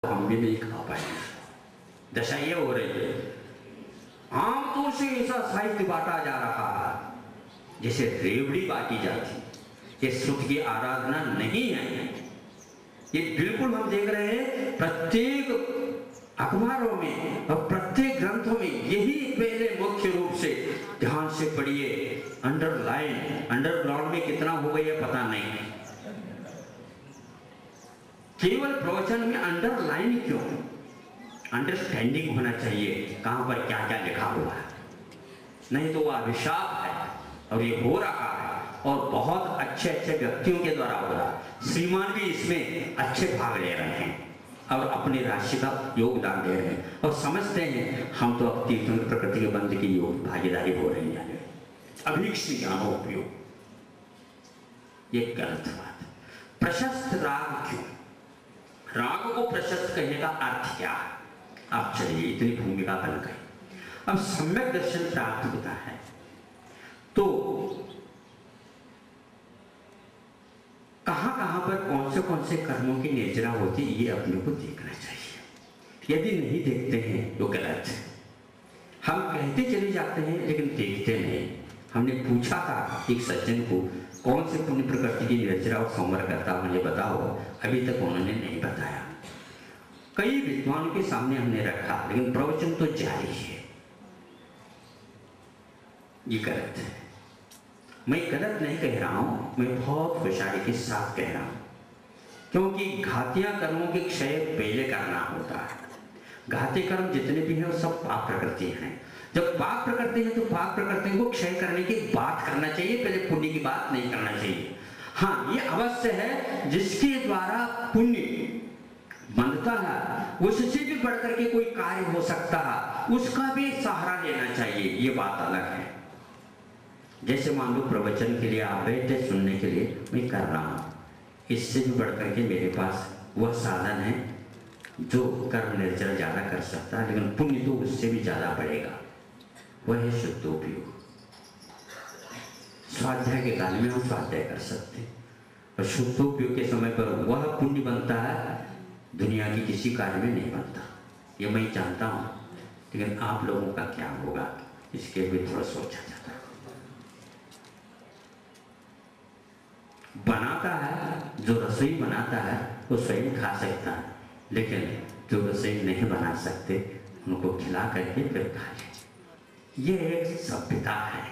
हम भी नहीं खा पाएंगे। दशा ये हो रही है। आमतौर से ऐसा साहित्य बांटा जा रहा है जैसे रेवड़ी बांटी जाती। ये श्रुति की आराधना नहीं है। ये बिल्कुल हम देख रहे हैं प्रत्येक अखबारों में और प्रत्येक ग्रंथों में यही पहले मुख्य रूप से ध्यान से पढ़िए। अंडरलाइन, अंडरग्राउंड में कितना हो गया पता नहीं। केवल प्रवचन में अंडरलाइन क्यों? अंडरस्टैंडिंग होना चाहिए कहां पर क्या क्या लिखा हुआ है, नहीं तो वह अभिशाप है। और ये हो रहा है और बहुत अच्छे अच्छे व्यक्तियों के द्वारा हो रहा है। श्रीमान भी इसमें अच्छे भाग ले रहे हैं और अपनी राशि का योगदान दे रहे हैं और समझते हैं हम तो अब तीर्थंकर प्रकृति के बंध की योग भागीदारी हो रही है। अभीक्ष ज्ञानोपयोग, ये गलत बात। प्रशस्त राग क्यों? राग को प्रशस्त कहने का अर्थ क्या है? अब चलिए, इतनी भूमिका बन गई। अब सम्यक दर्शन प्राप्त होता है तो कहां कहां पर कौन से कर्मों की निर्जरा होती है, ये अपने को देखना चाहिए। यदि नहीं देखते हैं तो गलत है। हम कहते चले जाते हैं लेकिन देखते नहीं। हमने पूछा था एक सज्जन को, कौन से पुण्य प्रकृति की निर्जरा और संवर करता मुझे बताओ। अभी तक उन्होंने नहीं बताया। कई विद्वानों के सामने हमने रखा लेकिन प्रवचन तो जारी है। ये गलत है। मैं गलत नहीं कह रहा हूं, मैं बहुत होशियारी के साथ कह रहा हूं, क्योंकि घातिया कर्मों के क्षय पहले करना होता है। घाते कर्म जितने भी हैं वो सब पाप प्रकृति हैं। जब पाप प्रकृति है तो पाप प्रकृति को क्षय करने की बात करना चाहिए, पहले पुण्य की बात नहीं करना चाहिए। हाँ, ये अवश्य है जिसके द्वारा पुण्य बनता है उससे भी बढ़कर के कोई कार्य हो सकता है, उसका भी सहारा लेना चाहिए, ये बात अलग है। जैसे मान लो प्रवचन के लिए आप बैठे सुनने के लिए मैं कर रहा हूँ, इससे भी बढ़कर के मेरे पास वह साधन है जो कर्म निर्जर ज्यादा कर सकता है, लेकिन पुण्य तो उससे भी ज्यादा बढ़ेगा। वह है शुद्धोपयोग। स्वाध्याय के काल में हम स्वाध्याय कर सकते हैं और शुद्धोपयोग के समय पर वह पुण्य बनता है, दुनिया की किसी कार्य में नहीं बनता। ये मैं जानता हूँ, लेकिन आप लोगों का क्या होगा इसके भी थोड़ा सोचा जाता है। बनाता है जो रसोई बनाता है वो स्वयं खा सकता है, लेकिन जो रसोई नहीं बना सकते उनको खिला करके फिर खा ले। ये एक सभ्यता है।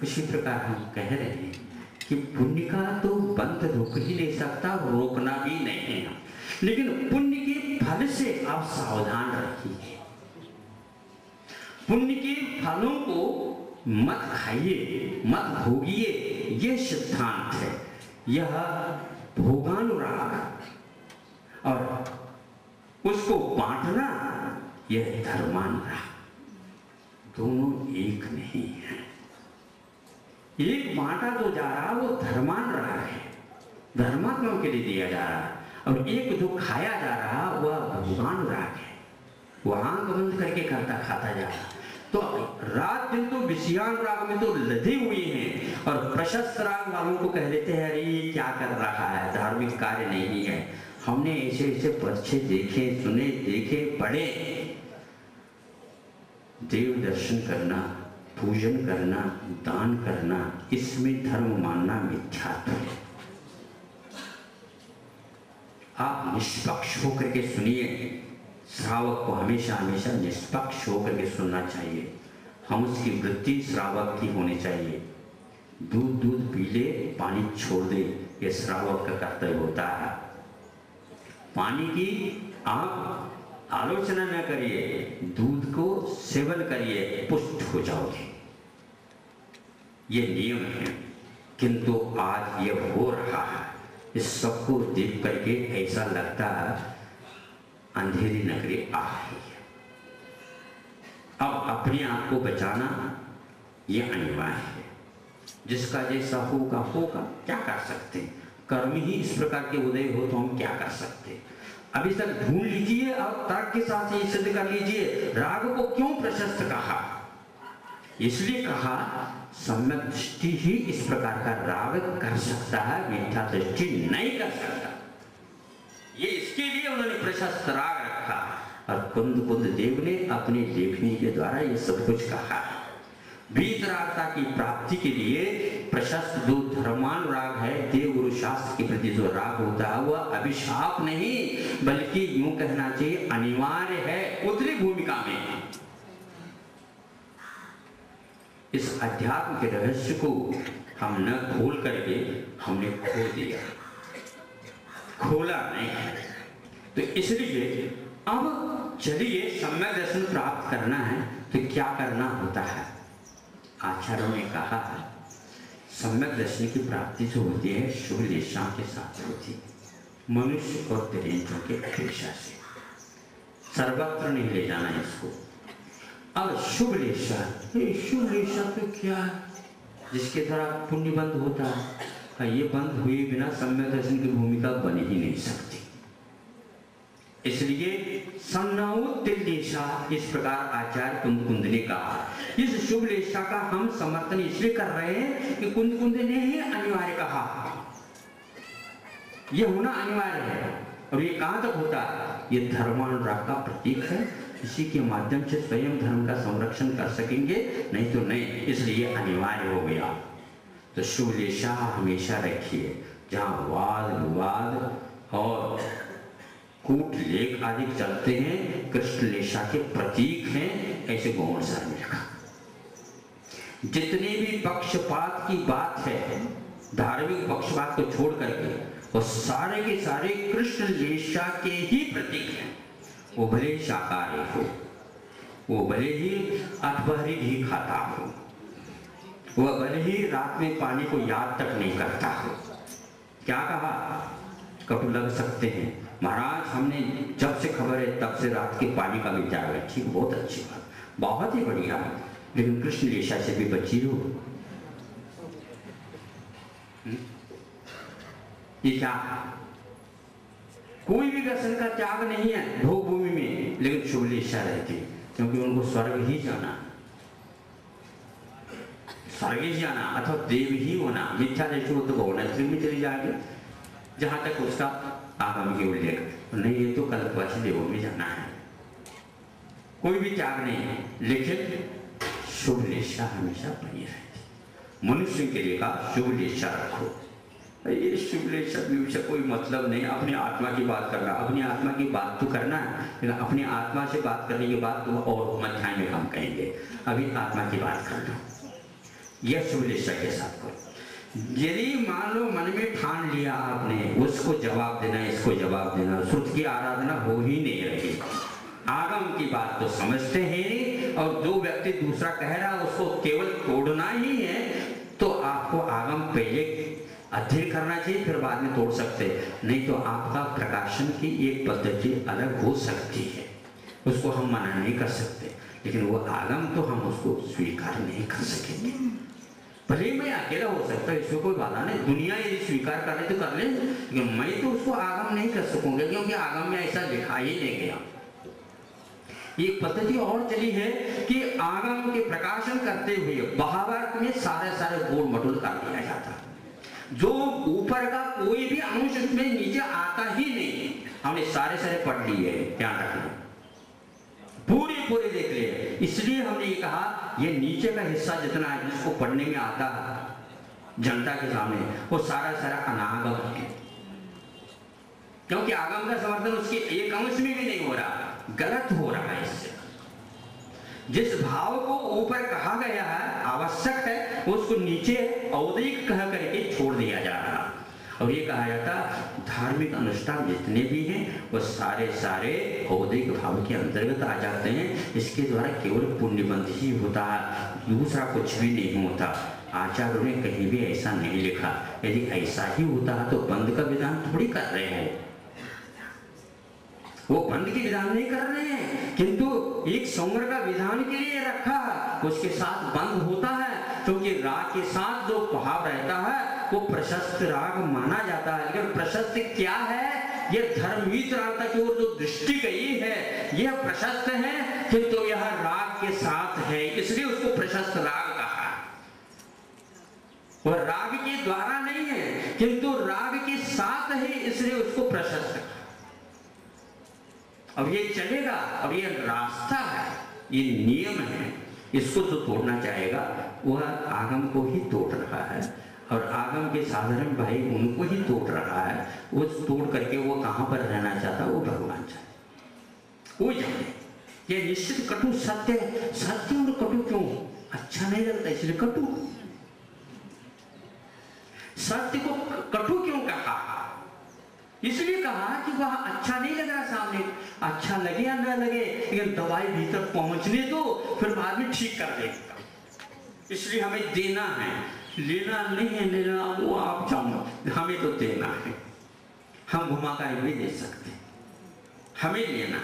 उसी प्रकार हम कह रहे हैं कि पुण्य का तो बंध रोक ही नहीं सकता, रोकना भी नहीं है, लेकिन पुण्य के फल से आप सावधान रखिए। पुण्य के फलों को मत खाइए, मत भोगिए, ये सिद्धांत है। यह भोगानुराग और उसको बांटना, यह धर्मानुराग, दोनों एक नहीं है। एक बांटा जो जा रहा वो धर्मानुराग है, धर्मात्माओं के लिए दिया जा रहा है, और एक जो खाया जा रहा वह भोगानुराग है, वह आंख बंद करके खाता जा रहा। तो रात दिन तो विषयानुराग में तो लदे हुए हैं और प्रशस्त राग वालों को कह देते हैं अरे ये क्या कर रहा है, धार्मिक कार्य नहीं है। हमने ऐसे ऐसे पर्चे देखे, सुने, देखे, पढ़े। देव दर्शन करना, पूजन करना, दान करना, इसमें धर्म मानना मिथ्यात्व है। आप निष्पक्ष होकर के सुनिए। श्रावक को हमेशा हमेशा निष्पक्ष होकर के सुनना चाहिए। हम उसकी वृत्ति श्रावक की होनी चाहिए। दूध पी ले, पानी छोड़ दे, ये श्रावक का कर्तव्य होता है। पानी की आप आलोचना न करिए, दूध को सेवन करिए, पुष्ट हो जाओगे। ये नियम है, किंतु आज ये हो रहा है। इस सबको देख करके ऐसा लगता है अंधेरी नगरी आ रही है। अब अपने आप को बचाना ये अनिवार्य है। जिसका जैसा होगा होगा, क्या कर सकते। कर्म ही इस प्रकार के उदय हो तो हम क्या कर सकते। अभी तक ढूंढ लीजिए और तर्क के साथ ये सिद्ध कर लीजिए राग को क्यों प्रशस्त कहा। इसलिए कहा सम्यक दृष्टि ही इस प्रकार का राग कर सकता है, मिथ्या दृष्टि नहीं कर सकता। ये इसके इसके लिए उन्होंने प्रशस्त राग रखा और कुंद कुंद देव ने अपनी लेखनी के द्वारा ये सब कुछ कहा। वीतरागता की प्राप्ति के लिए प्रशस्त जो धर्मानुराग है, देव गुरु शास्त्र के प्रति जो राग होता है वह अभिशाप नहीं बल्कि यूं कहना चाहिए अनिवार्य है, उत्तरी भूमिका में। इस अध्यात्म के रहस्य को हम न खोल करके हमने खो दिया, खोला नहीं। तो इसलिए अब चलिए सम्यक दर्शन प्राप्त करना है तो क्या करना होता है। आचार्यों ने कहा सम्यक दर्शन की प्राप्ति जो होती है शुभ लेशा के साथ होती है, मनुष्य और तिरंजों के अपेक्षा से। सर्वत्र नहीं ले जाना इसको। अब शुभ लेशा, शुभ लेशा तो क्या है? जिसके द्वारा पुण्य बंद होता है। ये बंद हुए बिना सम्यक दर्शन की भूमिका बन ही नहीं सकती। इसलिए सन्नाउत्तिलेशा, इस प्रकार आचार्य कुंद कुंद ने कहा। इस शुभ लेशा का हम समर्थन इसलिए कर रहे हैं कि कुंद कुंद ने ही अनिवार्य कहा, यह होना अनिवार्य है। और ये कहां तक होता है? ये धर्मानुराग का प्रतीक है। इसी के माध्यम से स्वयं धर्म का संरक्षण कर सकेंगे, नहीं तो नहीं। इसलिए अनिवार्य हो गया। तो शुभ लेशा हमेशा रखिए। जहां वाद विवाद और कूट लेख आदि चलते हैं, कृष्ण लेशा के प्रतीक हैं, ऐसे गौण सर में लिखा। जितने भी पक्षपात की बात है, धार्मिक पक्षपात को छोड़ करके, वो सारे के सारे कृष्ण लेशा के ही प्रतीक हैं। वो भले शाकाहारी हो, वो भले ही अठपहरी घी खाता हो, वह भले ही रात में पानी को याद तक नहीं करता हो। क्या कहा? कटु लग सकते हैं महाराज, हमने जब से खबर है तब से रात के पानी का विचार है। ठीक, बहुत अच्छी बात, बहुत ही बढ़िया। लेकिन कृष्ण लेशा से भी बची हो। ये क्या? कोई भी व्यसन का त्याग नहीं है भोग भूमि में, लेकिन शुभ लेशा रहती, क्योंकि उनको स्वर्ग ही जाना, स्वर्ग ही जाना अथवा देव ही होना। मिथ्या दृष्टि हो तो गौणत्री में चली जाएगी, जहां तक उसका आगम के उल्लेख नहीं। ये तो कल्पवासी देवों में जाना है। कोई भी त्याग नहीं है, लेकिन शुभ लेशा हमेशा बनी रहती। मनुष्य के लिए का शुभ लेशा रखो। ये शुभ लेशा से कोई मतलब नहीं। अपनी आत्मा की बात करना, अपनी आत्मा की बात तो करना है, लेकिन अपनी आत्मा से बात करने के बाद तो और मध्याह्न में हम कहेंगे। अभी आत्मा की बात करना, यह शुभ लेशा के साथ करो। यदि मान लो मन में ठान लिया आपने, उसको जवाब देना, इसको जवाब देना, श्रुति की आराधना हो ही नहीं रही। आगम की बात तो समझते हैं नहीं, और जो व्यक्ति दूसरा कह रहा है उसको केवल तोड़ना ही है, तो आपको आगम पहले अध्ययन करना चाहिए, फिर बाद में तोड़ सकते। नहीं तो आपका प्रकाशन की एक पद्धति अलग हो सकती है, उसको हम मना नहीं कर सकते, लेकिन वो आगम तो हम उसको स्वीकार नहीं कर सकेंगे। भले मैं अकेला हो सकता है, इसमें कोई बाधा नहीं। दुनिया यदि स्वीकार कर ले तो कर ले, लेकिन मैं तो उसको आगम नहीं कर सकूंगा, क्योंकि आगम में ऐसा लिखा ही नहीं गया। एक पद्धति और चली है कि आगम के प्रकाशन करते हुए महाभारत में सारे गोल मटोल कर दिया जाता, जो ऊपर का कोई भी अंश उसमें नीचे आता ही नहीं। हमने सारे पढ़ लिए, ध्यान रखना, पूरे देख लिए। इसलिए हमने ये कहा ये नीचे का हिस्सा जितना है जिसको पढ़ने में आता है जनता के सामने, वो सारा अनागम है, क्योंकि आगम का समर्थन उसके एक अंश में भी नहीं हो रहा, गलत हो रहा है। इससे जिस भाव को ऊपर कहा गया है आवश्यक है, उसको नीचे औदिक कह करके छोड़ दिया जा रहा। और ये कहा जाता धार्मिक अनुष्ठान जितने भी हैं वो सारे औदिक भाव के अंतर्गत आ जाते हैं। इसके द्वारा केवल पुण्यबंध ही होता है, दूसरा कुछ भी नहीं होता। आचार्यों ने कहीं भी ऐसा नहीं लिखा। यदि ऐसा ही होता है तो बंद का विधान थोड़ी कर रहे हैं, वो बंद के विधान नहीं कर रहे हैं, किंतु एक संग्रह का विधान के लिए रखा, उसके साथ बंद होता है। क्योंकि राग के साथ जो भाव रहता है वो प्रशस्त राग माना जाता है। लेकिन प्रशस्त क्या है? यह धर्मवीत रागता की ओर जो दृष्टि गई है यह प्रशस्त है, किंतु यह राग के साथ है, इसलिए उसको प्रशस्त राग कहा। वह राग के द्वारा नहीं है, किंतु राग के साथ है, इसलिए उसको प्रशस्त कहा। और ये चलेगा, और ये रास्ता है, ये नियम है। इसको जो तोड़ना चाहेगा वह आगम को ही तोड़ रहा है, और आगम के साधारण भाई उनको ही तोड़ रहा है। वो तोड़ करके वो कहाँ पर रहना चाहता है वो भगवान चाहते, वो जाने। ये निश्चित कटु सत्य है। सत्य और कटु क्यों? अच्छा नहीं लगता इसलिए कटु। सत्य को कटु क्यों कहा? इसलिए कहा कि वह अच्छा नहीं लग रहा सामने। अच्छा लगे या ना लगे, लेकिन दवाई भीतर पहुंचने दो, फिर बाद में ठीक कर देगा। इसलिए हमें देना है, लेना नहीं है। लेना वो आप जानो, हमें तो देना है। हम घुमा कर नहीं दे सकते, हमें लेना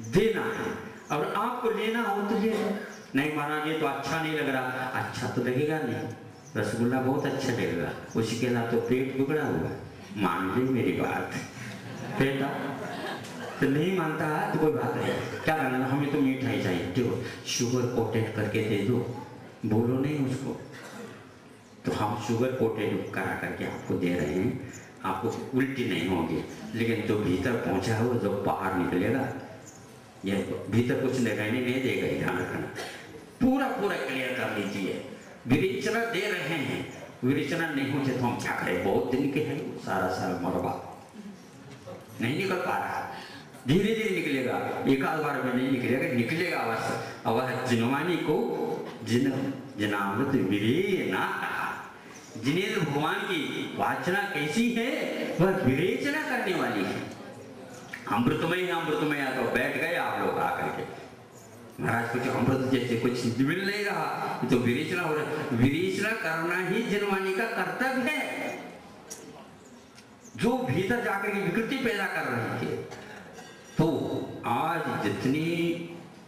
देना है। और आपको लेना हो तो ले लो। नहीं महाराज ये तो अच्छा नहीं लग रहा, अच्छा तो लगेगा नहीं। रसगुल्ला बहुत अच्छा लगेगा, उसके साथ तो पेट बिगड़ा हुआ। मान ली मेरी बात बेटा, तो नहीं मानता है तो कोई बात नहीं, क्या करना, हमें तो मिठाई चाहिए, दो शुगर कोटेड करके दे दो, बोलो नहीं उसको। तो हम शुगर कोटेड करा करके आपको दे रहे हैं, आपको उल्टी नहीं होगी। लेकिन जो भीतर पहुंचा है वो जो बाहर निकलेगा, ये भीतर कुछ रहने नहीं देगा। ध्यान रखना, पूरा पूरा क्लियर कर लीजिए। विवेचना दे रहे हैं, विवेचना नहीं हो तो हम क्या करें? बहुत दिन के हैं, सारा साल मरवा नहीं निकल पा रहा, धीरे धीरे निकलेगा, एक आध बार में नहीं निकलेगा, निकलेगा अवश्य। और जिनवानी को जिनामृत विरेचना कहा। जिनेन्द्र भगवान की वाचना कैसी है? वह विवेचना करने वाली है। अमृतमय अमृतमय तो बैठ गए आप लोग आकर के, महाराज कुछ अमृत जैसे कुछ मिल नहीं रहा, तो विवेचना हो रहा। विवेचना करना ही जिनवानी का कर्तव्य है, जो भीतर जाकर के विकृति पैदा कर रही है। तो आज जितनी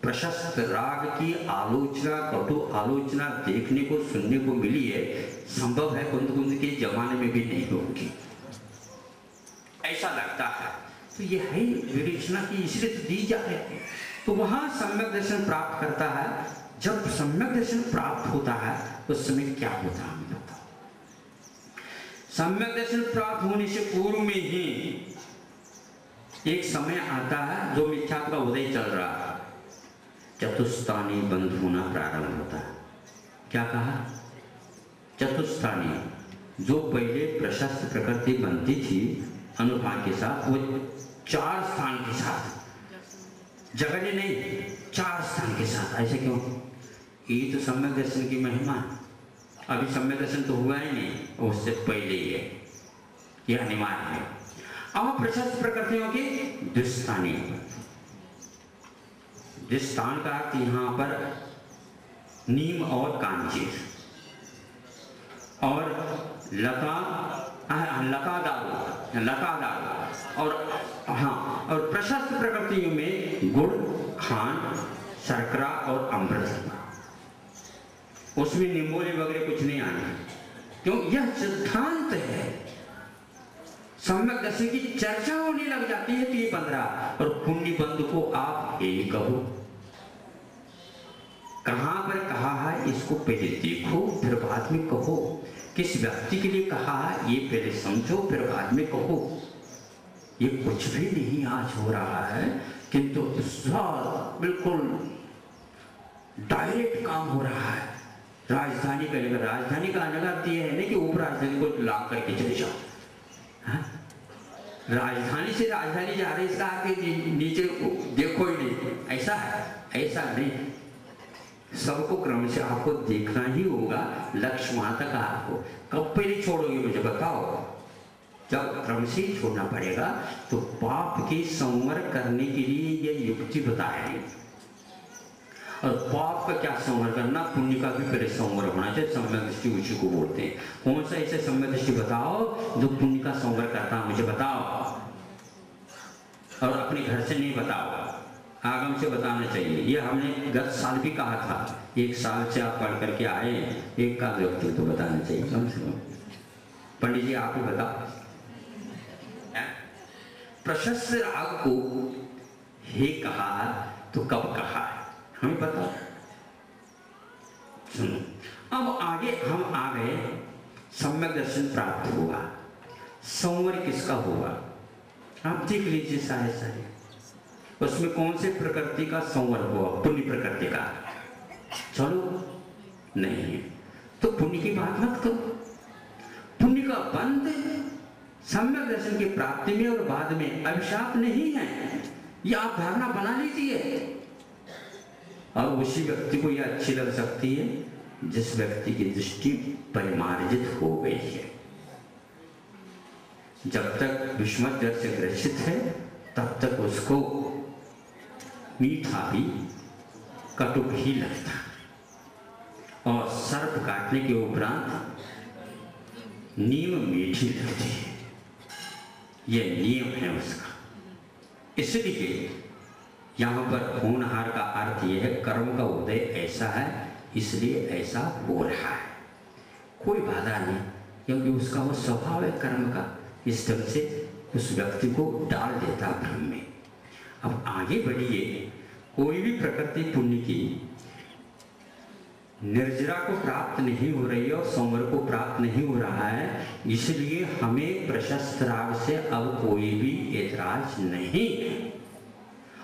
प्रशस्त राग की आलोचना, कटु आलोचना देखने को सुनने को मिली है, संभव है कुंद कुंद के जमाने में भी नहीं होगी, ऐसा लगता है। तो यह है विवेचना की, इसलिए तो दी जाती है। तो वहां सम्यक दर्शन प्राप्त करता है। जब सम्यक दर्शन प्राप्त होता है उस समय क्या होता है हमें बताओ। सम्यक दर्शन प्राप्त होने से पूर्व में ही एक समय आता है जो मिथ्यात्व का उदय चल रहा है, चतुष्टानी बंध होना प्रारंभ होता है। क्या कहा? चतुष्टानी, जो पहले प्रशस्त प्रकृति बनती थी अनुभाग के साथ, वो 4 स्थान के साथ, जगह नहीं 4 स्थान के साथ। ऐसे क्यों? ये तो सम्यक दर्शन की महिमा। अभी सम्यक दर्शन तो हुआ ही नहीं, उससे पहले ही है, यह अनिवार्य है। अब प्रशस्त प्रकृतियों की दुष्स्थानी, दुष्स्थान का अर्थ यहाँ पर नीम और कांचीर और लतादार और हाँ, और प्रशस्त प्रकृतियों में गुड़, खांड, शर्करा और अमृत। उसमें निम्बोली वगैरह कुछ नहीं आना, क्यों? यह सिद्धांत है। सम्यक दर्शन की चर्चा होने लग जाती है तो ये बंध रहा। और कुंडी बंद को आप यही कहो, कहां पर कहा है इसको पहले देखो फिर बाद में कहो। किस व्यक्ति के लिए कहा है ये पहले समझो फिर बाद में कहो। ये कुछ भी नहीं आज हो रहा है, किंतु बिल्कुल डायरेक्ट काम हो रहा है। राजधानी का लेकर, राजधानी का अर्थ ये है ना कि ऊपर राजधानी को ला करके चले जाओ। राजधानी से राजधानी जा रहे, इसका आगे नीचे देखो ही नहीं, ऐसा है? ऐसा नहीं, सबको क्रम से आपको देखना ही होगा, लक्ष्य वहां तक आपको। कब पहले छोड़ोगे मुझे बताओ? जब क्रम से छोड़ना पड़ेगा। तो पाप के संवर करने के लिए यह युक्ति बताया है। और पाप का क्या संवर करना, पुण्य का भी पहले संवर होना चाहिए। सम्यक दृष्टि उसी को बोलते हैं। कौन सा ऐसे सम्यक दृष्टि बताओ जो पुण्य का संवर करता, मुझे बताओ। और अपने घर से नहीं बताओ, आगम से बताना चाहिए। ये हमने गत साल भी कहा था, 1 साल से आप पढ़ करके आए, एक का व्यक्ति तो बताना चाहिए कम से कम। पंडित जी आप ही बताओ, प्रशस्त राग को हे कहा तो कब कहा है हमें पता। सुनो, अब आगे हम आ गए, सम्यक दर्शन प्राप्त हुआ, संवर किसका हुआ आप देख लीजिए सारे सारे। उसमें कौन से प्रकृति का संवर हुआ? पुण्य प्रकृति का। चलो नहीं है तो पुण्य की बात मत करो। पुण्य का बंध सम्यक दर्शन की प्राप्ति में और बाद में अभिशाप नहीं है, ये आप धारणा बना लीजिए। और उसी व्यक्ति को यह अच्छी लग सकती है जिस व्यक्ति की दृष्टि परिमार्जित हो गई है। जब तक विषमत जल से ग्रसित है तब तक उसको मीठा भी कटु भी लगता, और सर्प काटने के उपरांत नीम मीठी लगती है। यह नियम है उसका। इसलिए यहाँ पर होनहार का अर्थ यह है कर्म का उदय ऐसा है इसलिए ऐसा हो रहा है, कोई बाधा नहीं, क्योंकि उसका वो स्वभाव है कर्म का। इस ढंग से उस व्यक्ति को डाल देता भ्रम में। अब आगे बढ़िए, कोई भी प्रकृति पुण्य की निर्जरा को प्राप्त नहीं हो रही है और संवर को प्राप्त नहीं हो रहा है, इसलिए हमें प्रशस्त राग से अब कोई भी ऐतराज नहीं।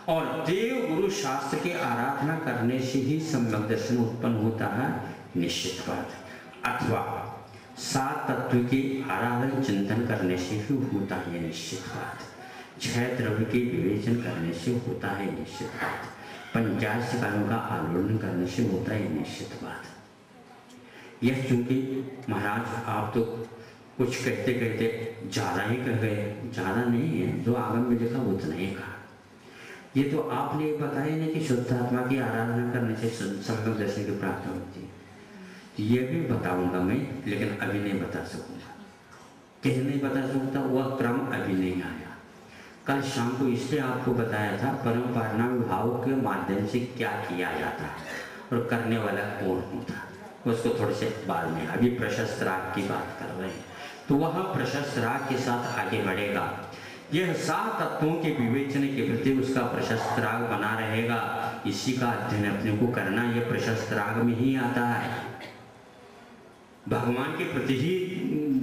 और देव गुरु शास्त्र की आराधना करने से ही सम्यक दर्शन उत्पन्न होता है, निश्चित बात। अथवा सात तत्व की आराधन चिंतन करने से ही होता है, निश्चित बात। छह द्रव्य के विवेचन करने से होता है, निश्चित बात। पंचाश कालों का आलोड़न करने से होता है, निश्चित बात। यह चूंकि महाराज आप तो कुछ कहते कहते ज्यादा ही कह गए, ज्यादा नहीं है, जो आगम में लिखा उतना ही कहा। ये तो आपने बताया नहीं कि शुद्ध आत्मा की आराधना करने से सम्यक दर्शन की प्राप्ति होती है। ये भी बताऊंगा मैं, लेकिन अभी नहीं बता सकूंगा। कैसे नहीं बता सकता, वह क्रम अभी नहीं आया। कल शाम को इसलिए आपको बताया था परम परिणाम भाव के माध्यम से क्या किया जाता है और करने वाला कौन होता, उसको थोड़े से बाद में। अभी प्रशस्त राग की बात कर रहे हैं, तो वह प्रशस्त राग के साथ आगे बढ़ेगा। यह सात तत्वों के विवेचन के प्रति उसका प्रशस्त राग बना रहेगा। इसी का अध्ययन अपने को करना, यह प्रशस्त राग में ही आता है। भगवान के प्रति ही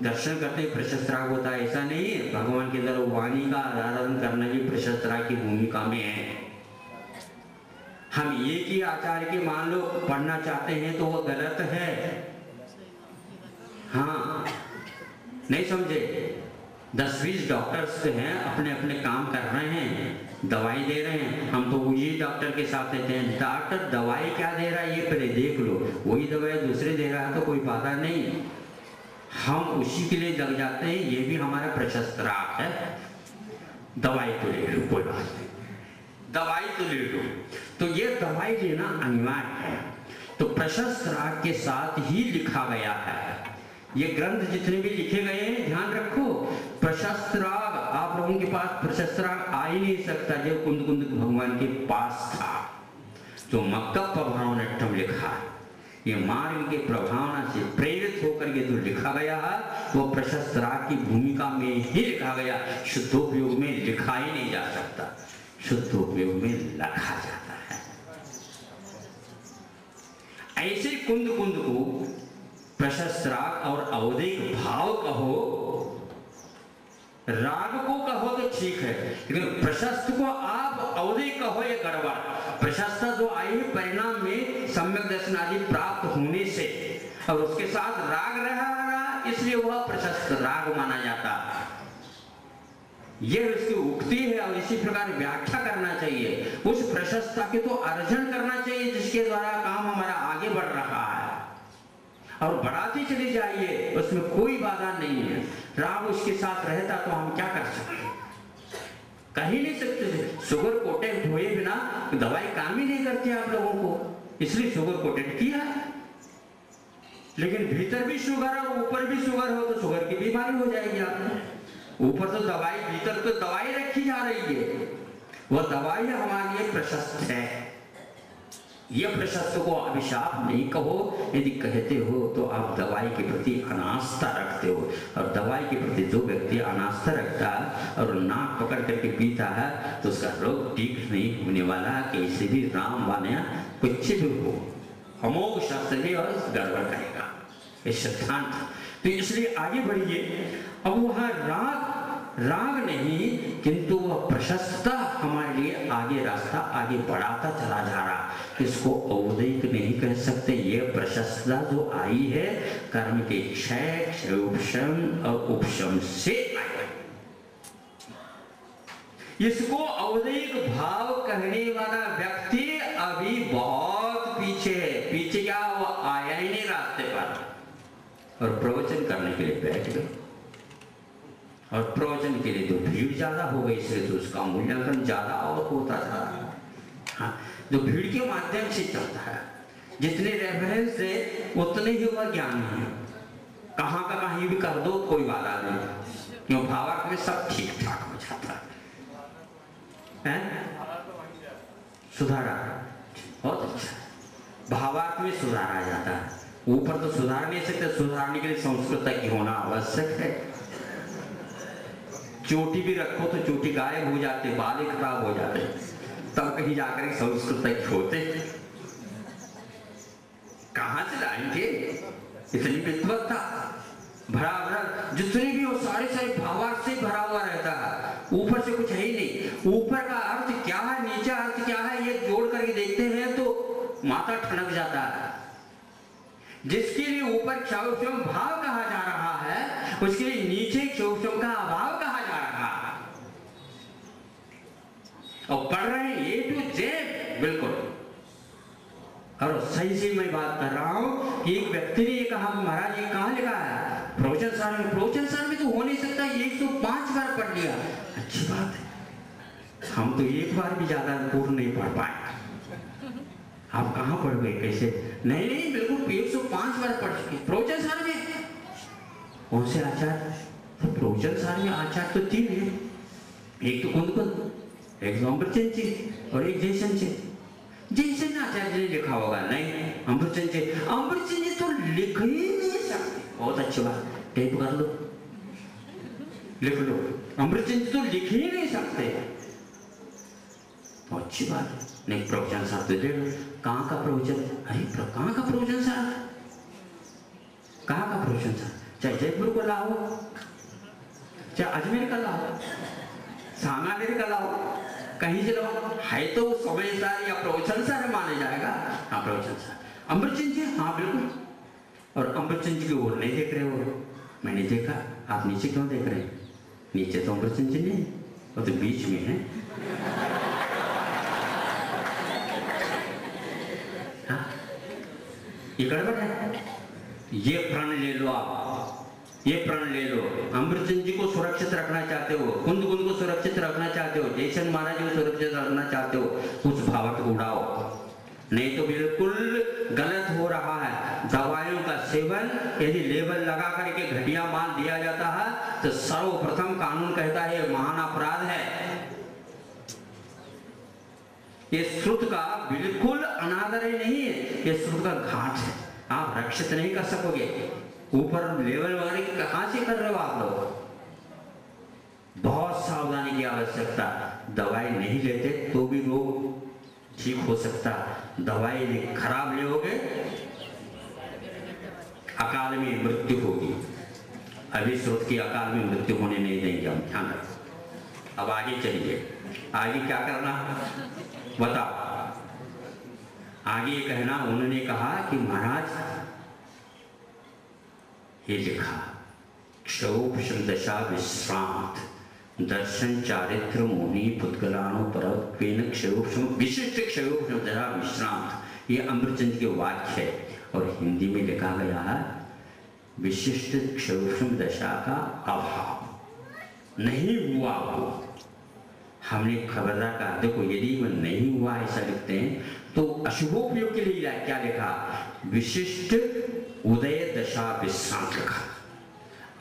दर्शन करते प्रशस्त राग होता है ऐसा नहीं है। भगवान के अंदर वाणी का आराधन करना भी प्रशस्त राग की भूमिका में है। हम एक ही आचार्य के मान लो पढ़ना चाहते हैं तो वो गलत है। हाँ, नहीं समझे? 10-20 डॉक्टर्स हैं, अपने अपने काम कर रहे हैं, दवाई दे रहे हैं। हम तो वही डॉक्टर के साथ देते हैं। डॉक्टर दवाई क्या दे रहा है ये पहले देख लो, वही दवाई दूसरे दे रहा है तो कोई बाधा नहीं, हम उसी के लिए लग जाते हैं। ये भी हमारा प्रशस्त राग है। दवाई तो ले लो, कोई बात नहीं, दवाई तो ले लो। तो ये दवाई लेना अनिवार्य है। तो प्रशस्त राग के साथ ही लिखा गया है। ये ग्रंथ जितने भी लिखे गए हैं, ध्यान रखो, प्रशस्त राग आप लोगों के पास प्रशस्त राग आ ही नहीं सकता जो कुंद कुंद भगवान के पास था। जो मक्तब प्रभाव नट्टम लिखा है, ये मार्ग के प्रभावना से प्रेरित होकर के जो लिखा गया है वो प्रशस्त राग की भूमिका में ही लिखा गया। शुद्धोपयोग में लिखा ही नहीं जा सकता, शुद्धोपयोग में लिखा जाता है। ऐसे कुंद कुंद को प्रशस्त राग और अवधिक भाव कहो, राग को कहो तो ठीक है, लेकिन प्रशस्त को आप अवधिक कहो ये गड़बड़। प्रशस्त जो आई परिणाम में सम्यक दर्शन आदि प्राप्त होने से, और उसके साथ राग रहा इसलिए वह प्रशस्त राग माना जाता। यह उसकी उक्ति है और इसी प्रकार व्याख्या करना चाहिए। उस प्रशस्तता के तो अर्जन करना चाहिए जिसके द्वारा काम हमारा आगे बढ़ रहा है, और बढ़ाते चले जाइए, उसमें कोई बाधा नहीं है। राग उसके साथ रहता तो हम क्या कर सकते, कह ही नहीं सकते। शुगर कोटेड हुए बिना दवाई काम ही नहीं करती आप लोगों को, इसलिए शुगर कोटेड किया। लेकिन भीतर भी शुगर और ऊपर भी शुगर हो तो शुगर की बीमारी हो जाएगी आपको। ऊपर तो दवाई, भीतर तो दवाई रखी जा रही है, वह दवाई हमारे लिए प्रशस्त है। यह प्रशस्त को अभिशाप नहीं कहो। यदि कहते हो तो आप दवाई के प्रति अनास्था रखते हो, और दवाई के प्रति जो व्यक्ति अनास्था रखता है और नाक पकड़ करके पीता है तो उसका रोग ठीक नहीं होने वाला। कैसे भी राम वाने कुछ भी हो, अमोघ शास्त्र भी और गड़बड़ करेगा, ये सिद्धांत। तो इसलिए आगे बढ़िए। अब वह राग राग नहीं, किंतु वह प्रशस्त हमारे लिए आगे रास्ता आगे बढ़ाता चला जा रहा। इसको औदैक नहीं कह सकते। ये प्रशस्तता जो आई है कर्म के क्षय, क्षयोपशम और उपशम से आई। इसको औदैक भाव कहने वाला व्यक्ति अभी बहुत पीछे है। पीछे क्या, वो आया ही नहीं रास्ते पर और प्रवचन करने के लिए बैठ गए। और प्रवचन के लिए तो भीड़ ज्यादा हो गई, इसलिए तो उसका मूल्यांकन ज्यादा और होता था। हाँ, जो भीड़ के माध्यम से चलता है, जितने रेफरेंस है उतने ही वह ज्ञान है। कहाँ का कहीं भी कर दो कोई बाधा नहीं, क्यों भावार्थ में सब ठीक ठाक हो जाता है। सुधारा बहुत अच्छा, भावार्थ में सुधारा जाता है। ऊपर तो सुधार नहीं सकते, सुधारने के लिए संस्कृत की होना आवश्यक है। चोटी भी रखो तो चोटी गायब हो जाते, बाल खराब हो जाते, तब कहीं जाकर संस्कृत होते। कहां से लाएंगे इतनी विद्वत्ता? भरा भरा जितने भी हो सारे भावार्थ से भरा हुआ रहता है, ऊपर से कुछ है ही नहीं। ऊपर का अर्थ क्या है, नीचे अर्थ क्या है, ये जोड़ करके देखते हैं तो माथा ठनक जाता है। जिसके लिए ऊपर क्षयोपशम भाव कहा जा रहा है, उसके लिए नीचे क्षयोपशम का अभाव कहा जा रहा है। और पढ़ रहे हैं ए टू जेड बिल्कुल। और सही से मैं बात कर रहा हूं कि एक व्यक्ति ने ये कहा, महाराज ये कहां लिखा है? प्रवचन सार में। प्रवचन सार में तो हो नहीं सकता, 105 बार पढ़ लिया। अच्छी बात है, हम तो एक बार भी ज्यादा पूर्ण नहीं पढ़ पाए। आप कहाँ पढ़ गए, कैसे? नहीं नहीं, बिल्कुल 105 बार पढ़ चुके प्रवचन सार में। कौन से आचार्य? तो प्रवचन सार में आचार्य तो 3 है, एक तो कुंद, एक अमृतचंद जी और एक जयसन जी। जयसन आचार्य ने लिखा होगा? नहीं, अमृतचंद जी। अमृतचंद जी तो लिख ही नहीं सकते। बहुत अच्छी बात, टेप कर लो, लिख लो। अमृतचंद जी तो लिख ही नहीं सकते, तो अच्छी बात है। नहीं, प्रवचन सार तो दे। कहाँ का प्रवचन? अरे कहाँ का प्रवचन सार? कहाँ का प्रवचन सार? चाहे जयपुर को लाओ, चाहे अजमेर का लाओ, सांगानेर का लाओ, कहीं से लाओ, है तो समय सार या प्रवचन सार माने जाएगा। हाँ प्रवचन सार। अमृतचंद जी? हाँ बिल्कुल। और अमृतचंद जी की ओर नहीं देख रहे हो? मैंने देखा। आप नीचे क्यों देख रहे हैं? नीचे तो अमृतचंद जी नहीं, वो तो बीच में है। ये गड़बड़ है। ये प्रण ले लो आप, ये प्रण ले लो। अमृतचंद जी को सुरक्षित रखना चाहते हो, कुंद को सुरक्षित रखना चाहते हो, जयसन महाराज को सुरक्षित रखना चाहते हो, उस भावक को उड़ाओ। नहीं तो बिल्कुल गलत हो रहा है। दवाइयों का सेवन यदि लेबल लगा करके घटिया माल दिया जाता है तो सर्वप्रथम कानून कहता है महान अपराध है। ये श्रुत का बिल्कुल अनादर ही नहीं है, ये श्रुत का घाट है। आप रक्षित नहीं कर सकोगे। ऊपर लेवल वगैरह कहां से कर रहे हो आप लोग? बहुत सावधानी की आवश्यकता। दवाई नहीं लेते तो भी रोग ठीक हो सकता। दवाई खराब लोगे अकाल में मृत्यु होगी। अभी श्रुत की अकाल में मृत्यु होने नहीं देंगे हम, ध्यान रखो। अब आगे चलिए, आगे क्या करना बताओ। आगे कहना, उन्होंने कहा कि महाराज ये लिखा क्षयोपशम दशा विश्रांत दर्शन चारित्र मुनि पुद्गलानो परत्वेन क्षयोपशम विशिष्ट क्षयोपशम दशा विश्रांत। ये अमृतचंद के वाक्य है और हिंदी में लिखा गया है विशिष्ट क्षयोपशम दशा का अभाव नहीं हुआ हो। हमने खबरदार कहा, देखो यदि वह नहीं हुआ ऐसा लिखते हैं तो अशुभोपयोग के लिए क्या लिखा? विशिष्ट उदय दशा विश्रांत लिखा।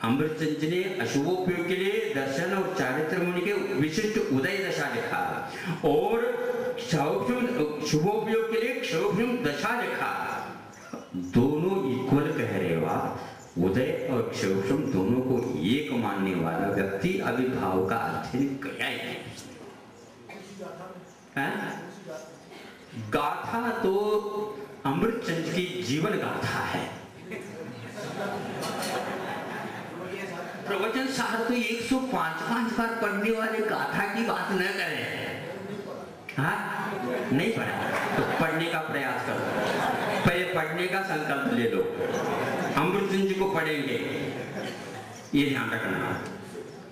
अमृतचंद जी ने अशुभोपयोग के लिए दर्शन और चारित्र मुनि के विशिष्ट उदय दशा लिखा और शुभोपयोग के लिए क्षयोपशम दशा लिखा। दोनों इक्वल कह रहे हो आप। उदय और क्षयोपशम दोनों को एक मानने वाला व्यक्ति अभिभाव का अध्ययन किया है। गाथा तो अमृतचंद की जीवन गाथा है। प्रवचन सार तो 105 बार पढ़ने वाले गाथा की बात न करें। हाँ, नहीं पढ़ा तो पढ़ने का प्रयास करो, पहले पढ़ने का संकल्प ले लो। अमृतचंद जी को पढ़ेंगे, ये ध्यान रखना,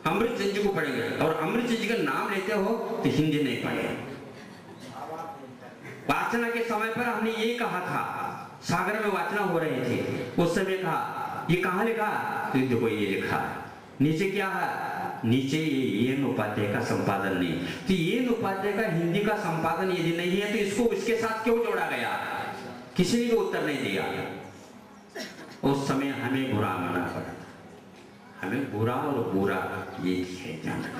अमृतचंद जी को पढ़ेंगे, और अमृतचंद जी का नाम लेते हो तो हिंदी नहीं पढ़े। वाचना के समय पर हमने ये कहा था, सागर में वाचना हो रही थी, उस समय कहा ये कहाँ लिखा, तो देखो ये लिखा, नीचे क्या है, नीचे ये उपाध्याय का संपादन नहीं, तो ये उपाध्याय का हिंदी का संपादन यदि नहीं है तो इसको इसके साथ क्यों जोड़ा गया, किसी ने भी उत्तर नहीं दिया। उस समय हमें बुरा माना पड़ा, हमें बुरा और बुरा ये है जानना,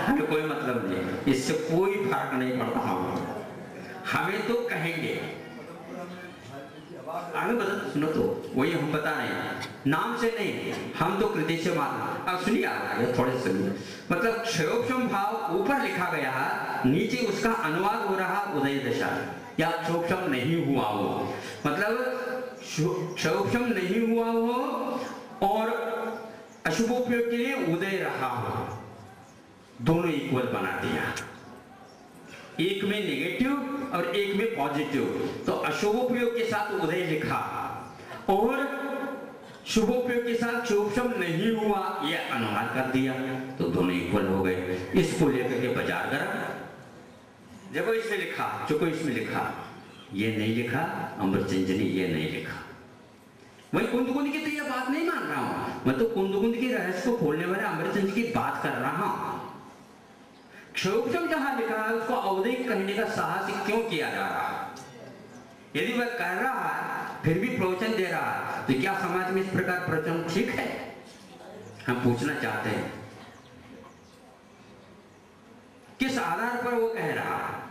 हमें कोई मतलब नहीं, इससे कोई फर्क नहीं पड़ता। हमें तो कहेंगे, आगे बता, सुनो तो वही हम बता रहे हैं, नाम से नहीं, हम तो कृति से माना। अब सुनिए आगे थोड़े सुनिए, मतलब क्षयोपम भाव ऊपर लिखा गया, नीचे उसका अनुवाद हो रहा उदय दशा, या क्षयोपम नहीं हुआ हो, मतलब क्षयोपम नहीं हुआ हो और अशुभोपयोग के लिए उदय रहा हो, दोनों इक्वल बना दिया, एक में नेगेटिव और एक में पॉजिटिव। तो अशुभोपयोग के साथ उदय लिखा और शुभोपयोग के साथ क्षयोपम नहीं हुआ, यह अनुवाद कर दिया, तो दोनों इक्वल हो गए। इसको लेकर के बाजार करा, जब इसमें लिखा, जो इसमें लिखा, ये नहीं लिखा, अमृतचंद जी ने ये नहीं लिखा। वही कुंद की तो यह बात नहीं मान रहा हूं, मैं तो कुंद के रहस्य को खोलने वाले अमृतचंद जी की बात कर रहा हूं। क्षयोपम जहां लिखा है उसको अवधिक कहने का साहस क्यों किया जा रहा है? यदि वह कह रहा है फिर भी प्रवचन दे रहा है, तो क्या समाज में इस प्रकार प्रवचन ठीक है? हम पूछना चाहते हैं किस आधार पर वो कह रहा है,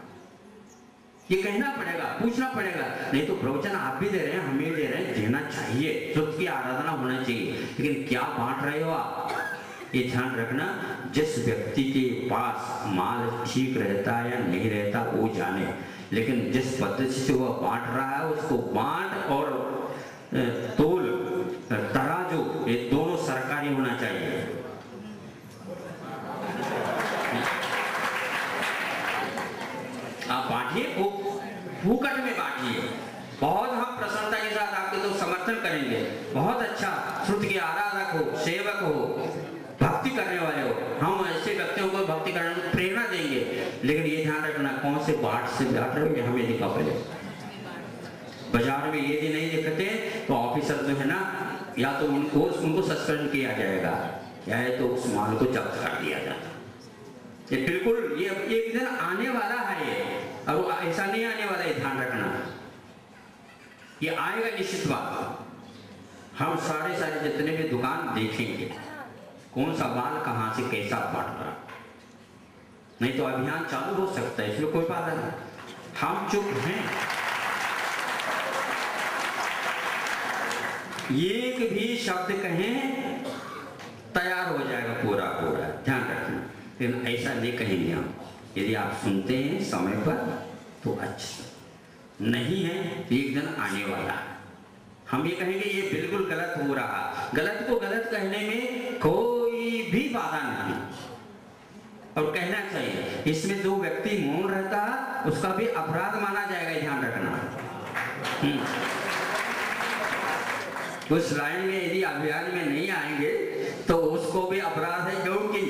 ये कहना पड़ेगा, पूछना पड़ेगा, नहीं तो प्रवचन आप भी दे रहे हैं, हम भी दे रहे हैं, देना चाहिए, शुद्ध की आराधना होना चाहिए, लेकिन क्या बांट रहे हो आप, ये ध्यान रखना। जिस व्यक्ति के पास माल ठीक रहता है या नहीं रहता वो जाने, लेकिन जिस पद्धति से वह बांट रहा है उसको बांट और तोल तराजू ये दोनों सरकारी होना चाहिए। आप बांटिए, फूकट में बांटिए, बहुत हम प्रसन्नता के साथ आपके तो समर्थन करेंगे, बहुत अच्छा, श्रुति के आराधक हो, सेवक हो, भक्ति करने वाले हो, हम ऐसे व्यक्तियों को भक्ति करने में प्रेरणा देंगे, लेकिन ये ध्यान रखना कौन से बाट से बांट रहे हो हमें दिखा पड़े। बाजार में यदि नहीं दिखते तो ऑफिसर जो है ना, या तो उनको सस्पेंड किया जाएगा या तो उस माल को जब्त कर दिया जाता। ये बिल्कुल ये एक दिन आने वाला है ये, और ऐसा नहीं आने वाला है, ध्यान रखना, ये आएगा निश्चित बात। हम सारे जितने भी दुकान देखेंगे कौन सा माल कहां से कैसा बांट रहा, नहीं तो अभियान चालू हो सकता है, इसमें कोई बात नहीं, हम चुप हैं, एक भी शब्द कहें तैयार हो जाएगा पूरा, ध्यान रखना, लेकिन ऐसा नहीं कहेंगे हम। यदि आप सुनते हैं समय पर तो अच्छा, नहीं है तो एक दिन आने वाला है, हम ये कहेंगे ये बिल्कुल गलत हो रहा, गलत को गलत कहने में कोई भी बाधा नहीं, और कहना चाहिए। इसमें जो व्यक्ति मौन रहता है उसका भी अपराध माना जाएगा, ध्यान रखना। उस लाइन में यदि अभियान में नहीं आएंगे तो उसको भी अपराध है, क्योंकि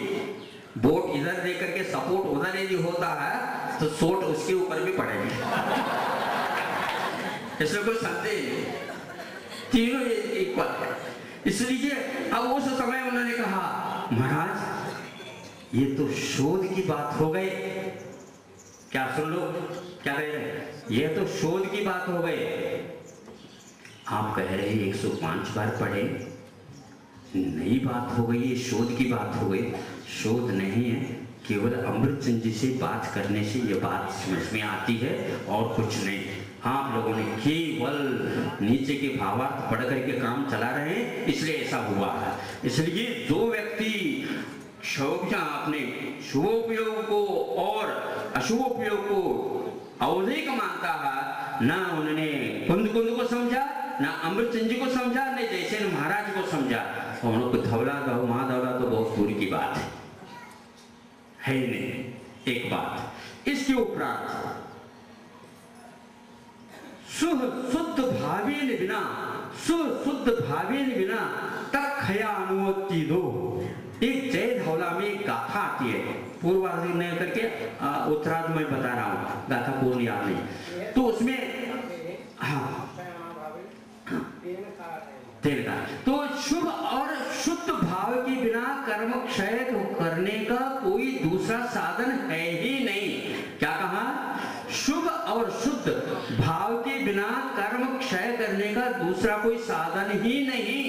वोट इधर देकर के सपोर्ट उधर यदि होता है तो सोट उसके ऊपर भी पड़ेगी, इसमें कोई संदेह नहीं, तीनों एक बात है। इसलिए अब उस समय उन्होंने कहा महाराज ये तो शोध की बात हो गई, क्या सुन लो क्या कह रहे हैं, ये तो शोध की बात हो गई, आप कह रहे हैं 105 बार पढ़े, नई बात हो गई, ये शोध की बात हो गई। शोध नहीं है, केवल अमृतचंद जी से बात करने से ये बात समझ में आती है और कुछ नहीं। आप लोगों ने केवल नीचे के भावार्थ पढ़ करके काम चला रहे हैं, इसलिए ऐसा हुआ है। इसलिए जो व्यक्ति अपने शुभोपयोग को और अशुभोपयोग को अवधिक मानता है, ना उन्होंने कुंद को समझा, ना अमृतचंद जी को समझा, न जयसेन महाराज को समझा, और उनको धवला दो माँ धवला तो बहुत दूर की बात है ही नहीं। एक बात इसके उपरांत शुद्ध भावेन बिना शुद्ध भावेन बिना तक खया अनुमति दो। एक जय धवला में एक गाथा आती है, पूर्वार्ध में करके उत्तरार्ध में बता रहा हूँ, गाथा पूर्ण याद नहीं। तो उसमें तो शुभ और शुद्ध भाव के बिना कर्म क्षय करने का कोई दूसरा साधन है ही नहीं। क्या कहा? शुभ और शुद्ध भाव के बिना कर्म क्षय करने का दूसरा कोई साधन ही नहीं।